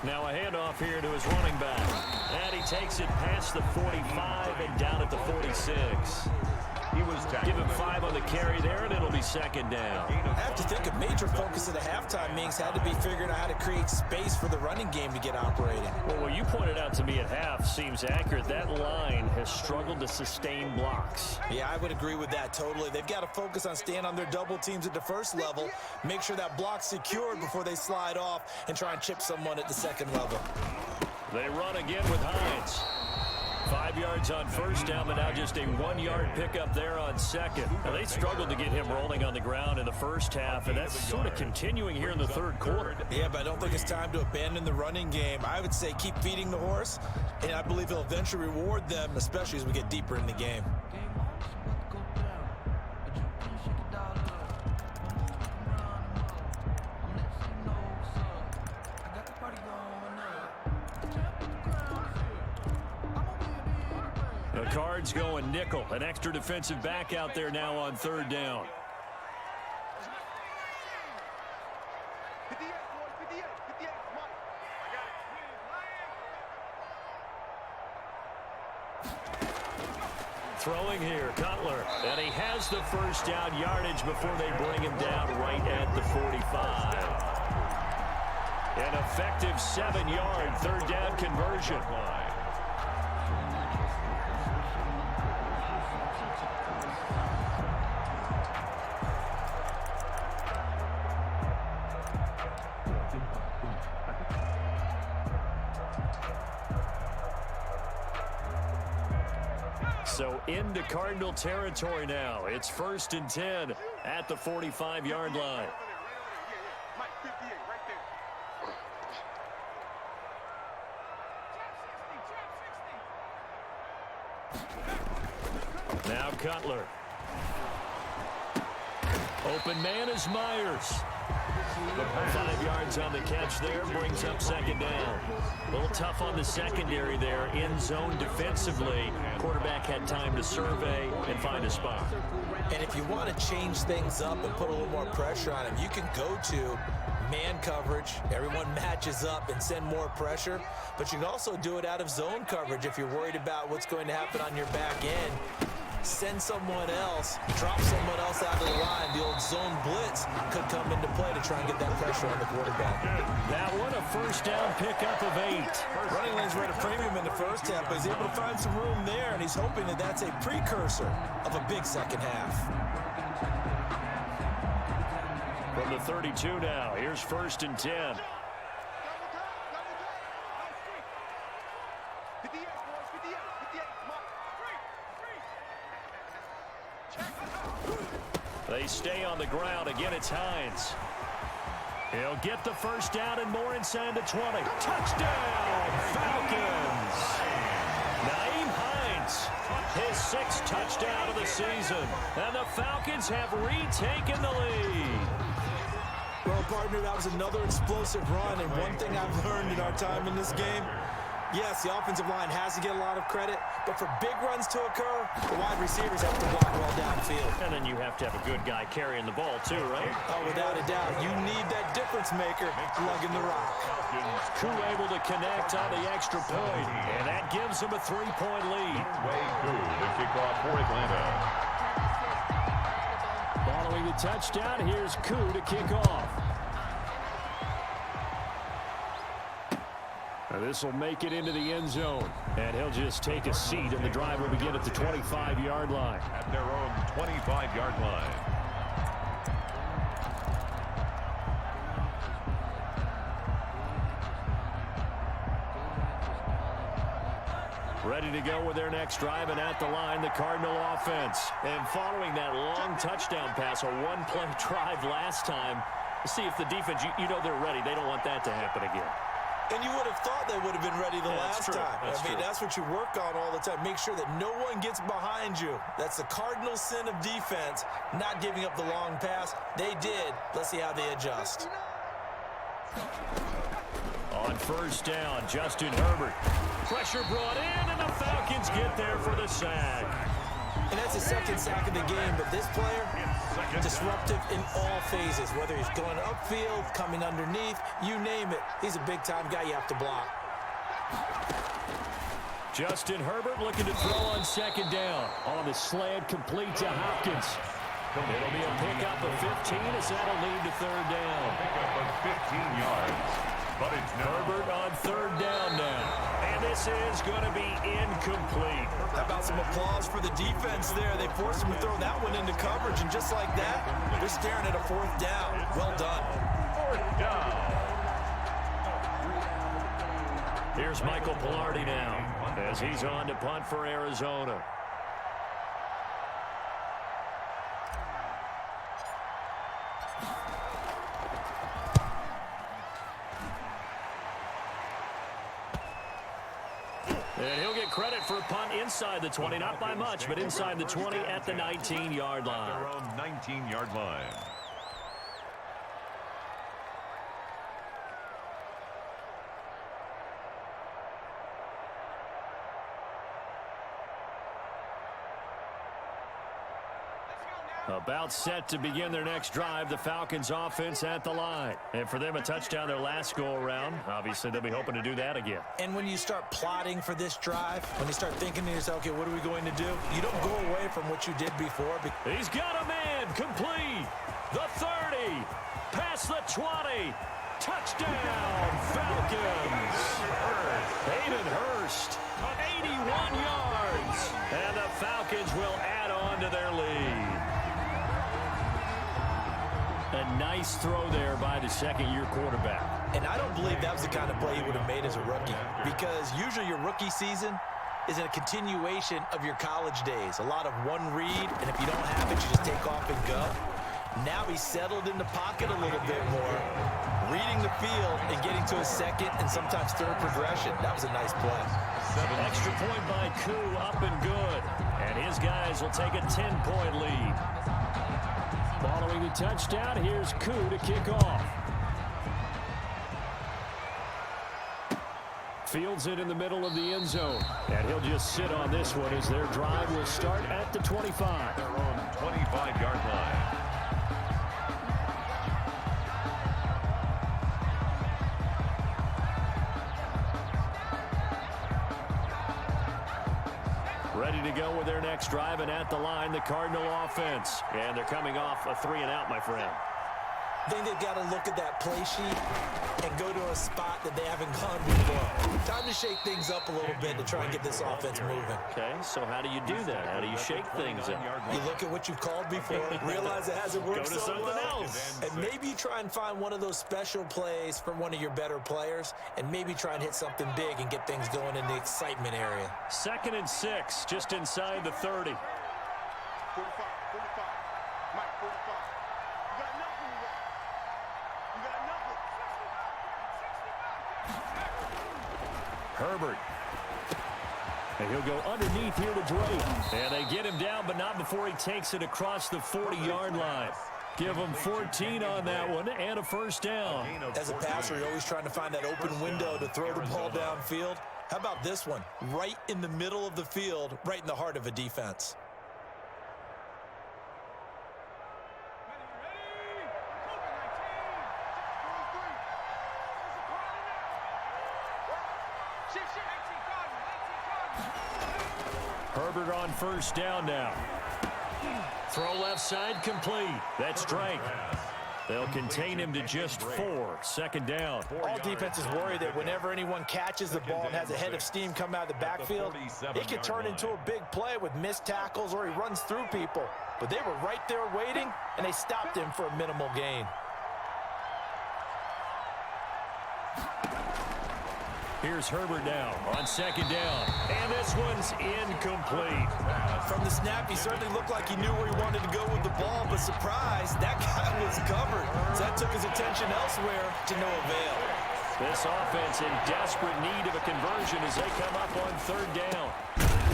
Now a handoff here to his running back. And he takes it past the 45 and down at the 46. He was tackled. Give him 5 on the carry there, and it'll be 2nd down. I have to think a major focus at the halftime meetings had to be figuring out how to create space for the running game to get operating. Well, what you pointed out to me at half seems accurate. That line has struggled to sustain blocks. Yeah, I would agree with that totally. They've got to focus on staying on their double teams at the first level, make sure that block's secured before they slide off and try and chip someone at the second level. They run again with Hines. 5 yards on first down, but now just a 1-yard pickup there on 2nd. Now, they struggled to get him rolling on the ground in the first half, and that's sort of continuing here in the third quarter. Yeah, but I don't think it's time to abandon the running game. I would say keep feeding the horse, and I believe he'll eventually reward them, especially as we get deeper in the game. The Cards going nickel. An extra defensive back out there now on 3rd down. Throwing here, Cutler. And he has the first down yardage before they bring him down right at the 45. An effective 7-yard 3rd down conversion. So into Cardinal territory now. It's 1st and 10 at the 45-yard line. Now Cutler. Open man is Myers. 5 yards on the catch there, brings up 2nd down. A little tough on the secondary there, in zone defensively. Quarterback had time to survey and find a spot. And if you want to change things up and put a little more pressure on him, you can go to man coverage. Everyone matches up and send more pressure. But you can also do it out of zone coverage if you're worried about what's going to happen on your back end. Send someone else, drop someone else out of the line. The old zone blitz could come into play to try and get that pressure on the quarterback. Now what a first down pickup of 8. Running lanes were at a premium in the first half, but he's able to find some room there, and he's hoping that that's a precursor of a big second half. From the 32 now, here's 1st and 10. They stay on the ground. Again, it's Hines. He'll get the first down and more inside the 20. Touchdown, Falcons! Nyheim Hines, his 6th touchdown of the season. And the Falcons have retaken the lead. Well, partner, that was another explosive run. And one thing I've learned in our time in this game, Yes, the offensive line has to get a lot of credit, but for big runs to occur, the wide receivers have to block well downfield. And then you have to have a good guy carrying the ball too, right? Oh, without a doubt. You need that difference maker lugging the rock. Koo able to connect on the extra point, and that gives them a 3-point lead. Koo, the kickoff for Atlanta. Following the touchdown, here's Koo to kick off. This will make it into the end zone, and he'll just take a seat, and the drive will begin at the 25-yard line. At their own 25-yard line. Ready to go with their next drive, and at the line, the Cardinal offense. And following that long touchdown pass, a one-play drive last time, see if the defense, you know they're ready. They don't want that to happen again. And you would have thought they would have been ready the last time. That's true. That's what you work on all the time. Make sure that no one gets behind you. That's the cardinal sin of defense, not giving up the long pass. They did. Let's see how they adjust. On first down, Justin Herbert. Pressure brought in, and the Falcons get there for the sack. And that's the second sack of the game, but this player, disruptive in all phases, whether he's going upfield, coming underneath, you name it. He's a big-time guy you have to block. Justin Herbert looking to throw on second down. On the slant, complete to Hopkins. It'll be a pickup of 15 as that'll lead to third down. Pickup of 15 yards. But it's Herbert on third down now. And this is going to be incomplete. How about some applause for the defense there? They forced him to throw that one into coverage, and just like that, they're staring at a fourth down. Well done. fourth down. Here's Michael Pilardi now as he's on to punt for Arizona. And he'll get credit for a punt inside the 20, not by much, but inside the 20 at the 19-yard line. Their own 19-yard line. About set to begin their next drive, the Falcons offense at the line. And for them, a touchdown their last go-around. Obviously, they'll be hoping to do that again. And when you start plotting for this drive, when you start thinking to yourself, okay, what are we going to do? You don't go away from what you did before. He's got a man complete. The 30, past the 20. Touchdown, Falcons. Hayden Hurst, 81 yards. And the Falcons will add on to their lead. A nice throw there by the second-year quarterback. And I don't believe that was the kind of play he would have made as a rookie, because usually your rookie season is a continuation of your college days. A lot of one read, and if you don't have it, you just take off and go. Now he's settled in the pocket a little bit more, reading the field and getting to a second and sometimes third progression. That was a nice play. Extra point by Koo, up and good. And his guys will take a 10-point lead. Following the touchdown, here's Koo to kick off. Fields it in the middle of the end zone. And he'll just sit on this one as their drive will start at the 25. Their own 25-yard line. Ready to go with their next drive, and at the line, the Cardinal offense. And they're coming off a 3-and-out, my friend. I think they've got to look at that play sheet and go to a spot that they haven't gone before. Time to shake things up a little bit to try and get this offense moving. Okay, so how do you do that? How do you shake things up? You look at what you've called before, realize it hasn't worked Go to so something well, else. and maybe try and find one of those special plays from one of your better players, and maybe try and hit something big and get things going in the excitement area. 2nd and 6, just inside the 30. 45, 45. Mike, 45. You got enough when you got. You got enough. Herbert. And he'll go underneath here to Drake. And they get him down, but not before he takes it across the 40-yard line. Give him 14 on that one and a first down. As a passer, you're always trying to find that open window to throw the ball downfield. How about this one? Right in the middle of the field, right in the heart of a defense. Herbert on first down now. Throw left side complete. That's Drake. They'll contain him to just 4. Second down. All defenses worry that whenever anyone catches the ball and has a head of steam come out of the backfield, it can turn into a big play with missed tackles or he runs through people. But they were right there waiting, and they stopped him for a minimal gain. Here's Herbert now on second down. And this one's incomplete. From the snap, he certainly looked like he knew where he wanted to go with the ball, but surprise, that guy was covered. So that took his attention elsewhere to no avail. This offense in desperate need of a conversion as they come up on third down.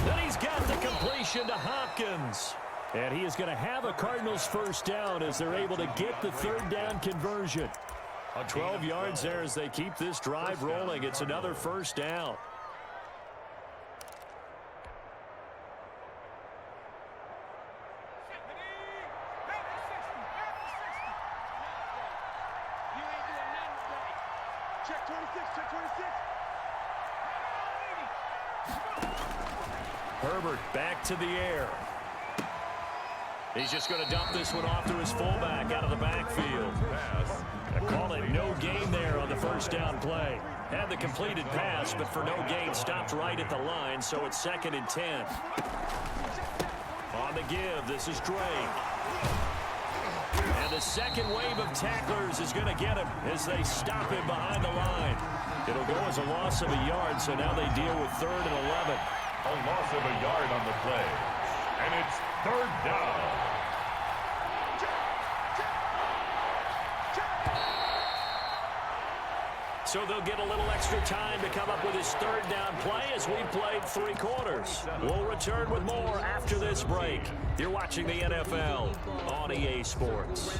Then he's got the completion to Hopkins. And he is going to have a Cardinals first down as they're able to get the third down conversion. 12 yards there as they keep this drive rolling. It's another first down. Check 26, check 26. Herbert back to the air. He's just going to dump this one off to his fullback out of the backfield. They call it no gain there on the first down play. Had the completed pass, but for no gain, stopped right at the line, so it's 2nd and 10. On the give, this is Drake. And the second wave of tacklers is going to get him as they stop him behind the line. It'll go as a loss of a yard, so now they deal with 3rd and 11. A loss of a yard on the play. And it's 3rd down. So they'll get a little extra time to come up with his 3rd down play as we've played 3 quarters. We'll return with more after this break. You're watching the NFL on EA Sports.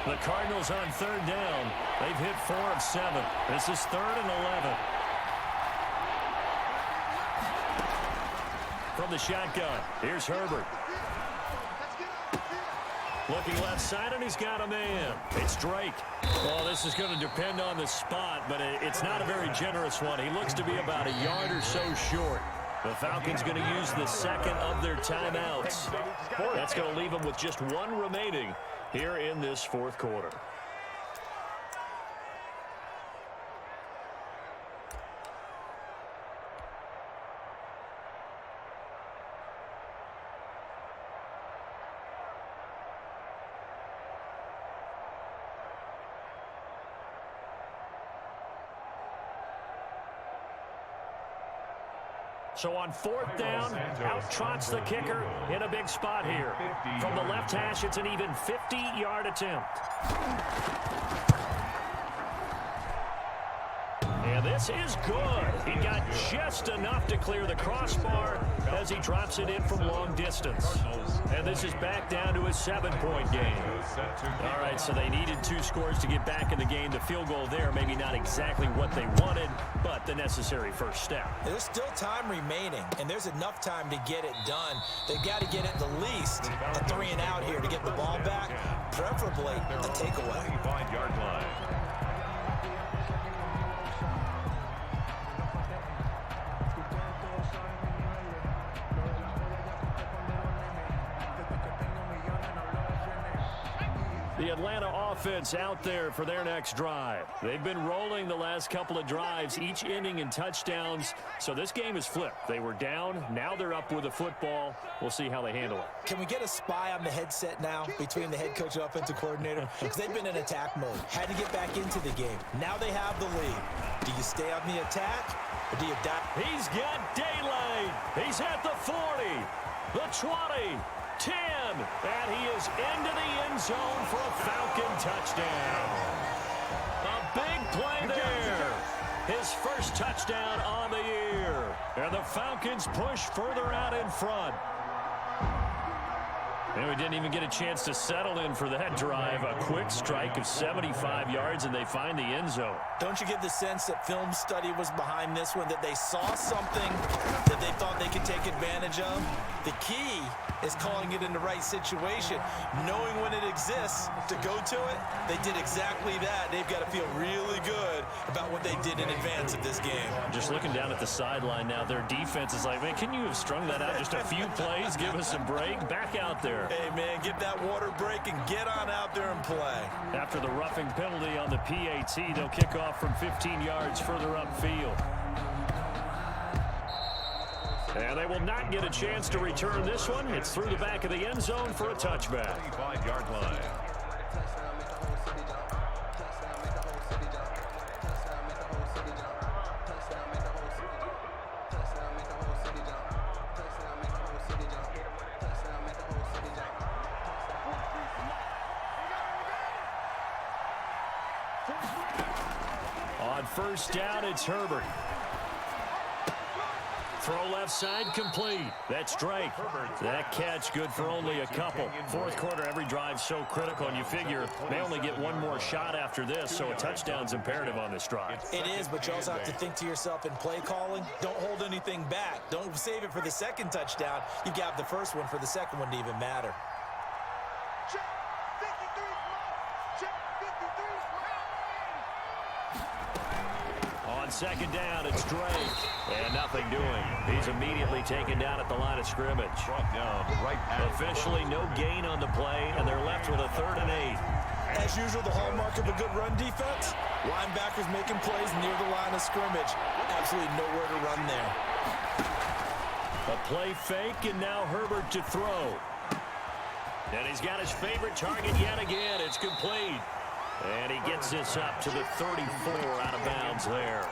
The Cardinals on 3rd down. They've hit 4 of 7. This is 3rd and 11. From the shotgun, here's Herbert. Looking left side, and he's got a man. It's Drake. Well, this is going to depend on the spot, but it's not a very generous one. He looks to be about a yard or so short. The Falcons going to use the second of their timeouts. That's going to leave them with just 1 remaining here in this 4th quarter. So on 4th down, out trots the kicker in a big spot here. From the left hash, it's an even 50-yard attempt. And this is good. He got just enough to clear the crossbar as he drops it in from long distance. And this is back down to a 7-point game. All right, so they needed 2 scores to get back in the game. The field goal there, maybe not exactly what they wanted, but the necessary first step. There's still time remaining, and there's enough time to get it done. They've got to get at the least a 3 and out here to get the ball back, preferably a takeaway. 25-yard line. The Atlanta offense out there for their next drive. They've been rolling the last couple of drives, each inning in touchdowns. So this game is flipped. They were down. Now they're up with the football. We'll see how they handle it. Can we get a spy on the headset now between the head coach and offensive coordinator? Because they've been in attack mode. Had to get back into the game. Now they have the lead. Do you stay on the attack or do you die? He's got daylight. He's at the 40, the 20. 10, and he is into the end zone for a Falcon touchdown. play there. His first touchdown on the year. And the Falcons push further out in front. And we didn't even get a chance to settle in for that drive. A quick strike of 75 yards, and they find the end zone. Don't you get the sense that film study was behind this one, that they saw something that they thought they could take advantage of? The key is calling it in the right situation, knowing when it exists to go to it. They did exactly that. They've got to feel really good about what they did in advance of this game. Just looking down at the sideline now, their defense is like, man, can you have strung that out just a few plays? Give us a break. Back out there. Hey, man, get that water break and get on out there and play. After the roughing penalty on the PAT, they'll kick off from 15 yards further upfield. And they will not get a chance to return this one. It's through the back of the end zone for a touchback. 25-yard line. On first down, it's Herbert. Throw left side, complete. That's Drake. That catch good for only a couple. Fourth quarter, every drive so critical, and you figure they only get one more shot after this, so a touchdown's imperative on this drive. It is, but you also have to think to yourself in play calling, don't hold anything back. Don't save it for the second touchdown. You got the first one for the second one to even matter. Check 53 small. Check 53 small. On second down, it's Drake. And nothing doing. He's immediately taken down at the line of scrimmage. Brought down right at Officially no gain on the play, and they're left with a 3rd and 8. As usual, the hallmark of a good run defense, linebackers making plays near the line of scrimmage. Absolutely nowhere to run there. A play fake, and now Herbert to throw. And he's got his favorite target yet again. It's complete. And he gets this up to the 34 out of bounds there.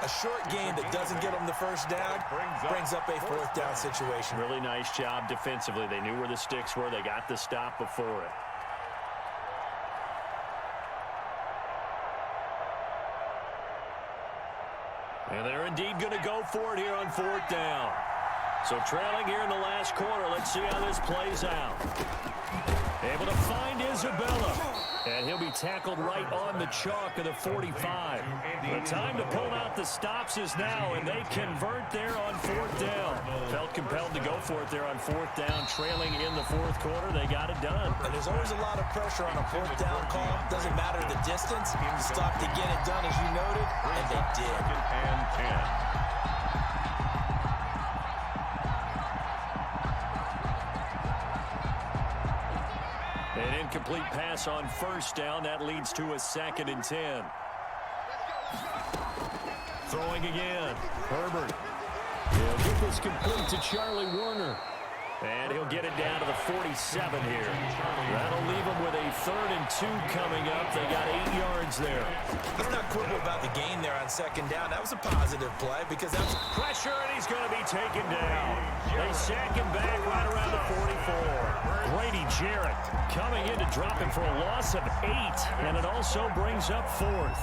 A short gain that doesn't get him the first down brings up a 4th down situation. Really nice job defensively. They knew where the sticks were. They got the stop before it. And they're indeed going to go for it here on 4th down. So trailing here in the last quarter. Let's see how this plays out. Able to find Isabella. And he'll be tackled right on the chalk of the 45. The time to pull out the stops is now, and they convert there on 4th down. Felt compelled to go for it there on 4th down, trailing in the 4th quarter. They got it done. And there's always a lot of pressure on a 4th down call. Doesn't matter the distance. You stop to get it done, as you noted, and they did. 2nd and 10. An incomplete pass on first down. That leads to a 2nd and 10. Throwing again. Herbert. He'll get this complete to Charlie Warner. And he'll get it down to the 47 here. That'll leave him with a 3rd and 2 coming up. They got 8 yards there. Let's not quibble about the gain there on 2nd down. That was a positive play because that was Pressure, and he's going to be taken down. They sack him back right around the 44. Grady Jarrett coming in to drop him for a loss of 8. And it also brings up 4th.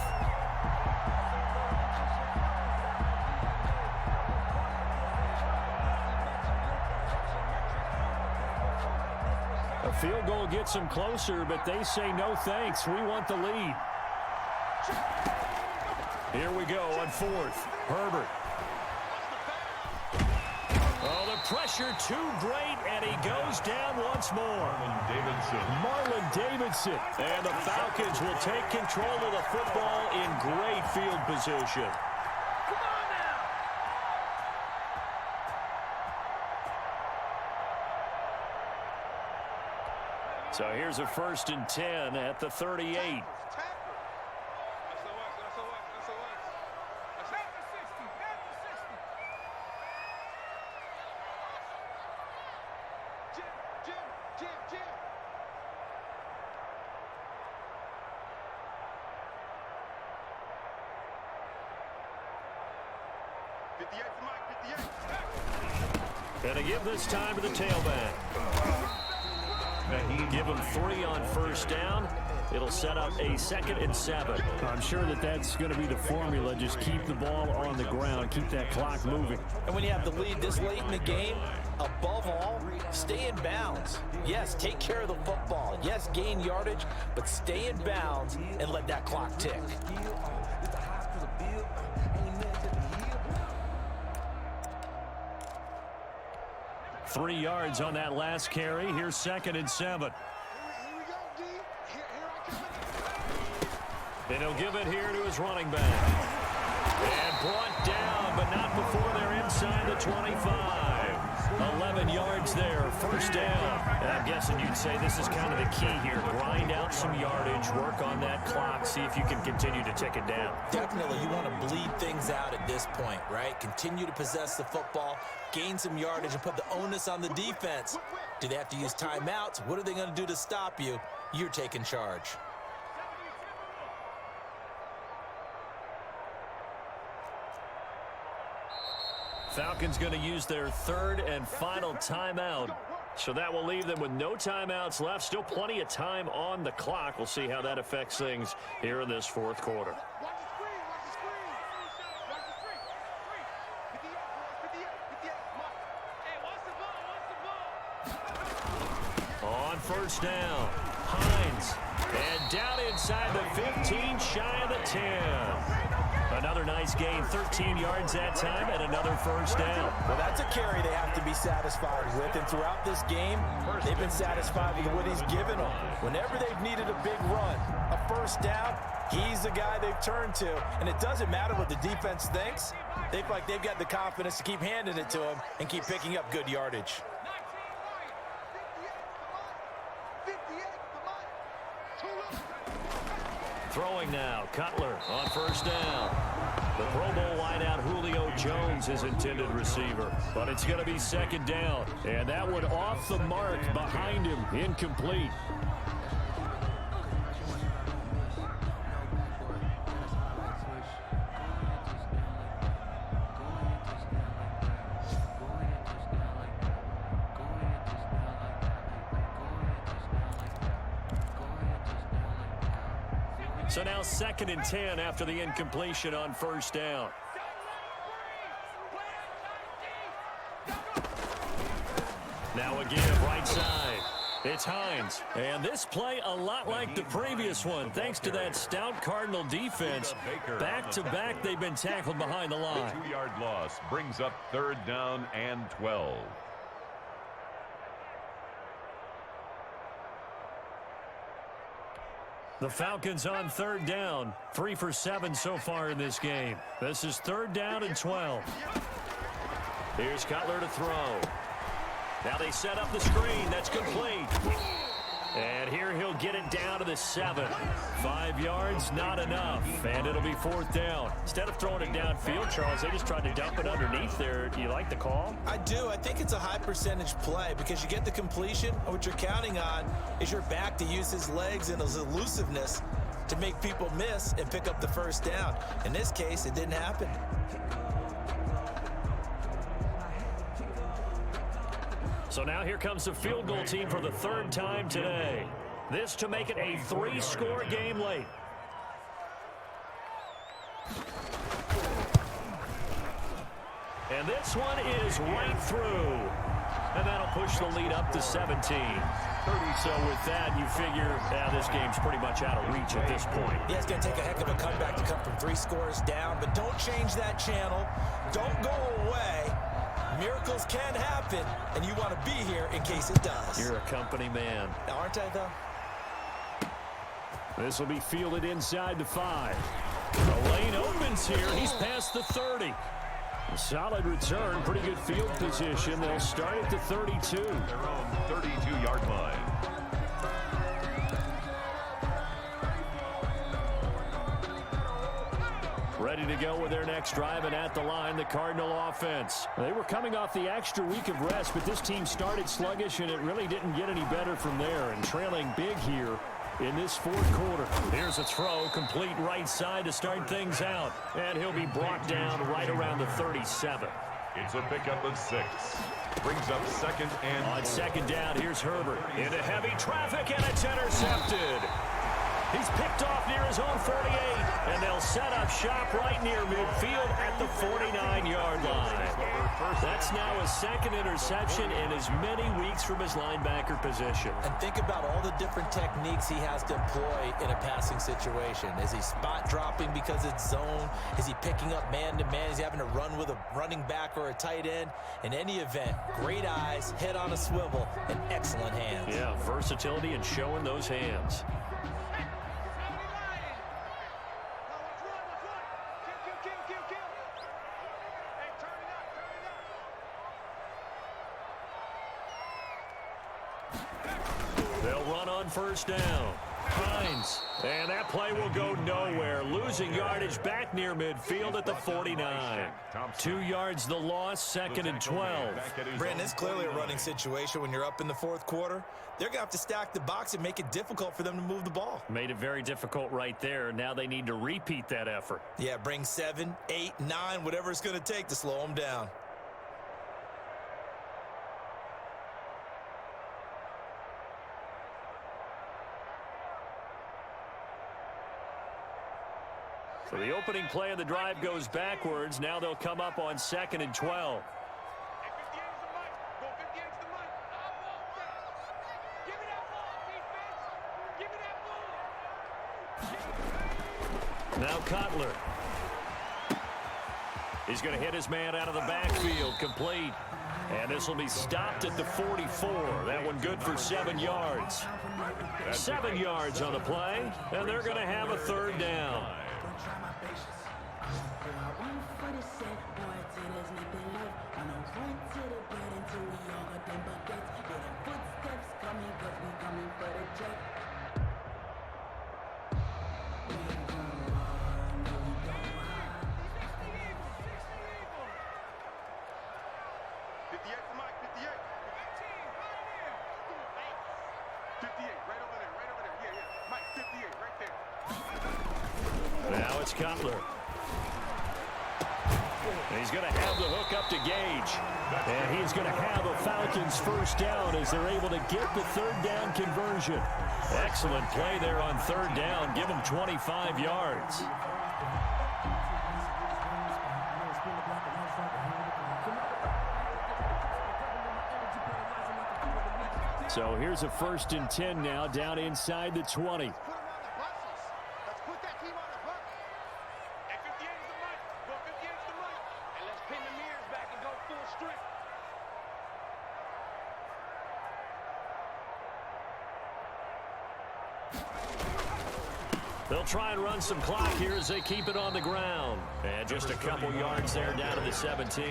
A field goal gets them closer, but they say no thanks. We want the lead. Here we go on 4th. Herbert. Oh, the pressure too great, and he goes down once more. Marlon Davidson. And the Falcons will take control of the football in great field position. So here's a 1st and 10 at the 38. Jim. 58 for Mike, 58. And to give this time to the tailback. Give him 3 on first down. It'll set up a 2nd and 7. I'm sure that's going to be the formula. Just keep the ball on the ground. Keep that clock moving. And when you have the lead this late in the game, above all, stay in bounds. Yes, take care of the football. Yes, gain yardage, but stay in bounds and let that clock tick. Three yards on that last carry. Here's 2nd and 7. And he'll give it here to his running back. And brought down, but not before they're inside the 25. 11 yards there, 1st down. And I'm guessing you'd say this is kind of the key here. Grind out some yardage, work on that clock, see if you can continue to tick it down. Definitely, you want to bleed things out at this point, right? Continue to possess the football, gain some yardage, and put the onus on the defense. Do they have to use timeouts? What are they going to do to stop you? You're taking charge. Falcons going to use their 3rd and final timeout. So that will leave them with no timeouts left. Still plenty of time on the clock. We'll see how that affects things here in this 4th quarter. On 1st down, Hines. And down inside the 15, shy of the 10. Another nice gain, 13 yards that time, and another 1st down. Well, that's a carry they have to be satisfied with, and throughout this game, they've been satisfied with what he's given them. Whenever they've needed a big run, a 1st down, he's the guy they've turned to, and it doesn't matter what the defense thinks. They feel like they've got the confidence to keep handing it to him and keep picking up good yardage. Throwing now, Cutler on 1st down. The Pro Bowl wideout Julio Jones is intended receiver, but it's going to be 2nd down. And that one off the mark behind him, incomplete. So now 2nd and 10 after the incompletion on 1st down. Now again, right side. It's Hines. And this play a lot like the previous one, thanks to that stout Cardinal defense. Back-to-back, they've been tackled behind the line. The 2-yard loss brings up 3rd down and 12. The Falcons on 3rd down. 3 for 7 so far in this game. This is 3rd down and 12. Here's Cutler to throw. Now they set up the screen. That's complete. And here he'll get it down to the 7. 5 yards, not enough. And it'll be 4th down. Instead of throwing it downfield, Charles, they just tried to dump it underneath there. Do you like the call? I do. I think it's a high percentage play because you get the completion. And what you're counting on is your back to use his legs and his elusiveness to make people miss and pick up the 1st down. In this case, it didn't happen. So now here comes the field goal team for the 3rd time today. This to make it a 3-score game late. And this one is right through. And that'll push the lead up to 17. So with that, you figure this game's pretty much out of reach at this point. Yeah, it's going to take a heck of a comeback to come from 3 scores down. But don't change that channel. Don't go away. Miracles can happen, and you want to be here in case it does. You're a company man. Aren't I, though? This will be fielded inside the 5. The lane opens here. He's past the 30. A solid return. Pretty good field position. They'll start at the 32. Their own 32-yard line. Ready to go with their next drive, and at the line, the Cardinal offense. They were coming off the extra week of rest, but this team started sluggish, and it really didn't get any better from there, and trailing big here in this 4th quarter. Here's a throw, complete right side to start things out, and he'll be brought down right around the 37. It's a pickup of 6. Brings up 2nd and on 2nd down, here's Herbert into heavy traffic, and it's intercepted. He's picked off near his own 48, and they'll set up shop right near midfield at the 49-yard line. That's now his second interception in as many weeks from his linebacker position. And think about all the different techniques he has to employ in a passing situation. Is he spot dropping because it's zone? Is he picking up man-to-man? Is he having to run with a running back or a tight end? In any event, great eyes, head on a swivel, and excellent hands. Yeah, versatility and showing those hands. They'll run on first down. Hines. And that play will go nowhere. Losing yardage back near midfield at the 49. 2 yards the loss, second and 12. Brandon, it's clearly a running situation when you're up in the fourth quarter. They're going to have to stack the box and make it difficult for them to move the ball. Made it very difficult right there. Now they need to repeat that effort. Yeah, bring 7, 8, 9, whatever it's going to take to slow them down. So the opening play of the drive goes backwards. Now they'll come up on second and 12. Now Cutler. He's going to hit his man out of the backfield, complete. And this will be stopped at the 44. That one good for 7 yards. 7 yards on the play, and they're going to have a third down. Now it's Cutler. And he's going to have the hook up to Gage. And he's going to have a Falcons first down as they're able to get the third down conversion. Excellent play there on third down. Give him 25 yards. So here's a 1st and 10 now, down inside the 20. They'll try and run some clock here as they keep it on the ground. And just a couple yards there down to the 17.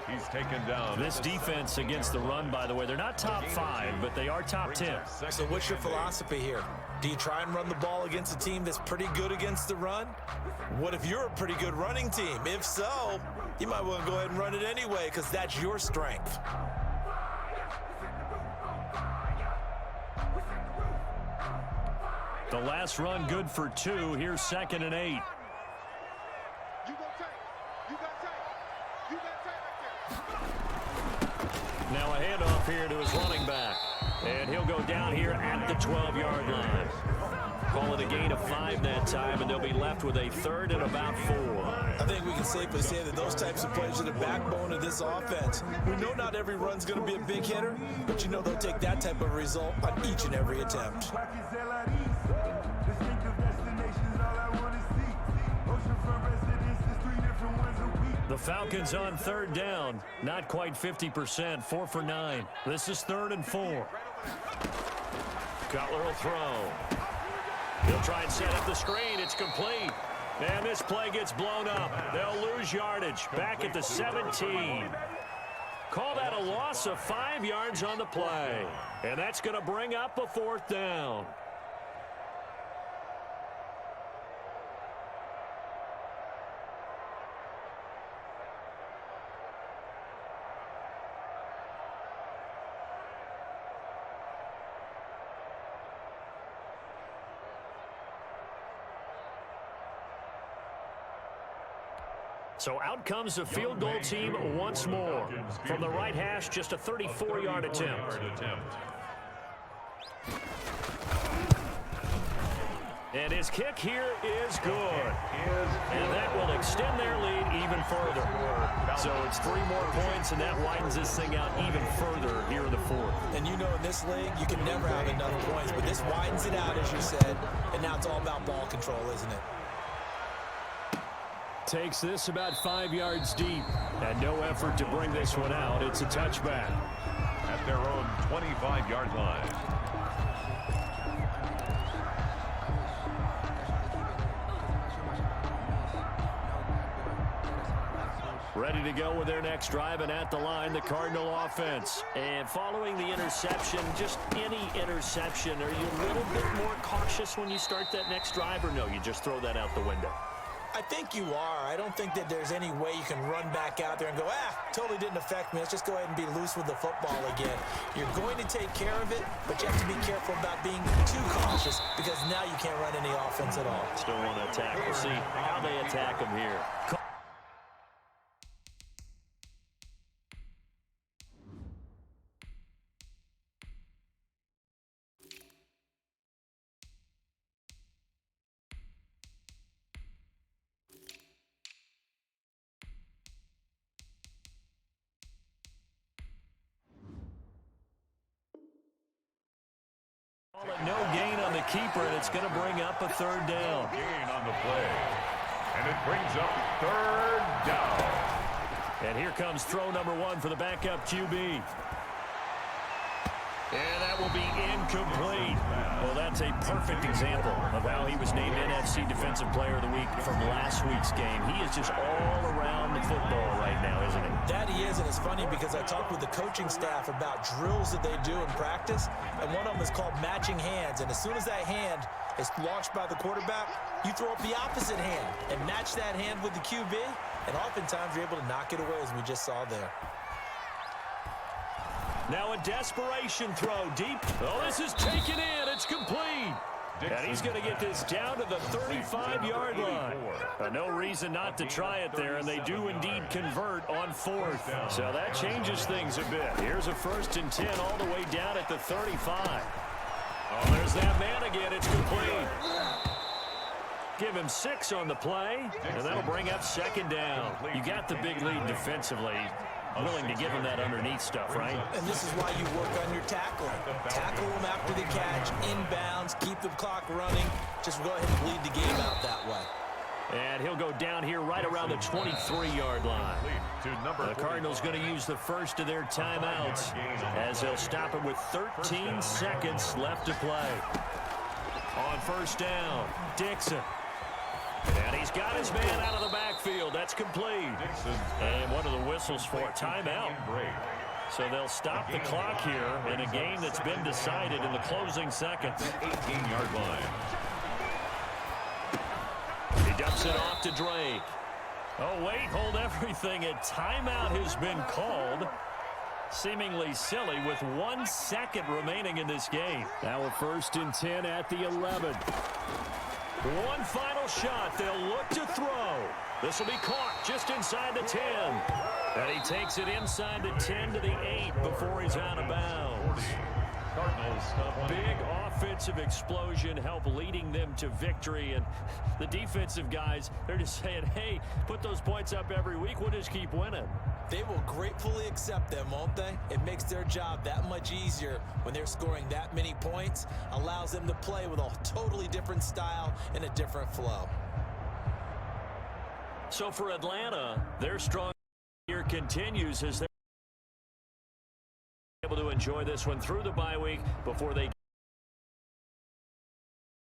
He's taken down. This defense against the run, by the way, they're not top 5, but they are top 10. So what's your philosophy here? Do you try and run the ball against a team that's pretty good against the run? What if you're a pretty good running team? If so, you might want to go ahead and run it anyway because that's your strength. The last run good for 2. Here's 2nd and 8. Now a handoff here to his running back. And he'll go down here at the 12-yard line. Call it a gain of 5 that time, and they'll be left with a 3rd and about 4. I think we can safely say that those types of plays are the backbone of this offense. We know not every run's going to be a big hitter, but you know they'll take that type of result on each and every attempt. The Falcons on third down, not quite 50%, 4 for 9. This is 3rd and 4. Cutler will throw. He'll try and set up the screen. It's complete. And this play gets blown up. They'll lose yardage back at the 17. Call that a loss of 5 yards on the play. And that's going to bring up a 4th down. So out comes the field goal team once more. From the right hash, just a 34-yard attempt. And And his kick here is good. And that will extend their lead even further. So it's 3 more points, and that widens this thing out even further here in the fourth. And you know in this league, you can never have enough points, but this widens it out, as you said, and now it's all about ball control, isn't it? Takes this about 5 yards deep, and no effort to bring this one out. It's a touchback. At their own 25-yard line. Ready to go with their next drive, and at the line, the Cardinal offense. And following the interception, just any interception, are you a little bit more cautious when you start that next drive, or no, you just throw that out the window? I think you are. I don't think that there's any way you can run back out there and go, totally didn't affect me. Let's just go ahead and be loose with the football again. You're going to take care of it, but you have to be careful about being too cautious because now you can't run any offense at all. Still want to attack. We'll see how they attack them here. No gain on the keeper, and it's going to bring up a 3rd down. Gain on the play. And it brings up 3rd down. And here comes throw number 1 for the backup QB. And that will be incomplete. Well, that's a perfect example of how he was named NFC Defensive Player of the Week from last week's game. He is just all around the football right now, isn't he? That he is, and it's funny because I talked with the coaching staff about drills that they do in practice, and one of them is called matching hands. And as soon as that hand is launched by the quarterback, you throw up the opposite hand and match that hand with the QB, and oftentimes you're able to knock it away, as we just saw there. Now a desperation throw deep. Oh, this is taken in. It's complete. And he's going to get this down to the 35-yard line. No reason not to try it there, and they do indeed convert on 4th. So that changes things a bit. Here's a 1st and 10 all the way down at the 35. Oh, there's that man again. It's complete. Give him 6 on the play, and that'll bring up 2nd down. You got the big lead defensively. Willing to give him that underneath stuff, right? And this is why you work on your tackling. Tackle them after the catch, inbounds, keep the clock running. Just go ahead and bleed the game out that way. And he'll go down here right around the 23-yard line. The Cardinals going to use the first of their timeouts as they'll stop it with 13 seconds left to play. On 1st down, Dixon. And he's got his man out of the backfield. That's complete. And one of the whistles for a timeout. So they'll stop the clock here in a game that's been decided in the closing seconds. 18-yard line. He dumps it off to Drake. Oh, wait, hold everything. A timeout has been called. Seemingly silly with 1 second remaining in this game. Now a 1st and 10 at the 11. One final shot. They'll look to throw. This will be caught just inside the 10. And he takes it inside the 10 to the 8 before he's out of bounds. Cardinals. A big offensive explosion help leading them to victory. And the defensive guys, they're just saying, hey, put those points up every week. We'll just keep winning. They will gratefully accept them, won't they? It makes their job that much easier when they're scoring that many points. Allows them to play with a totally different style and a different flow. So for Atlanta, their strong year continues as they're able to enjoy this one through the bye week before they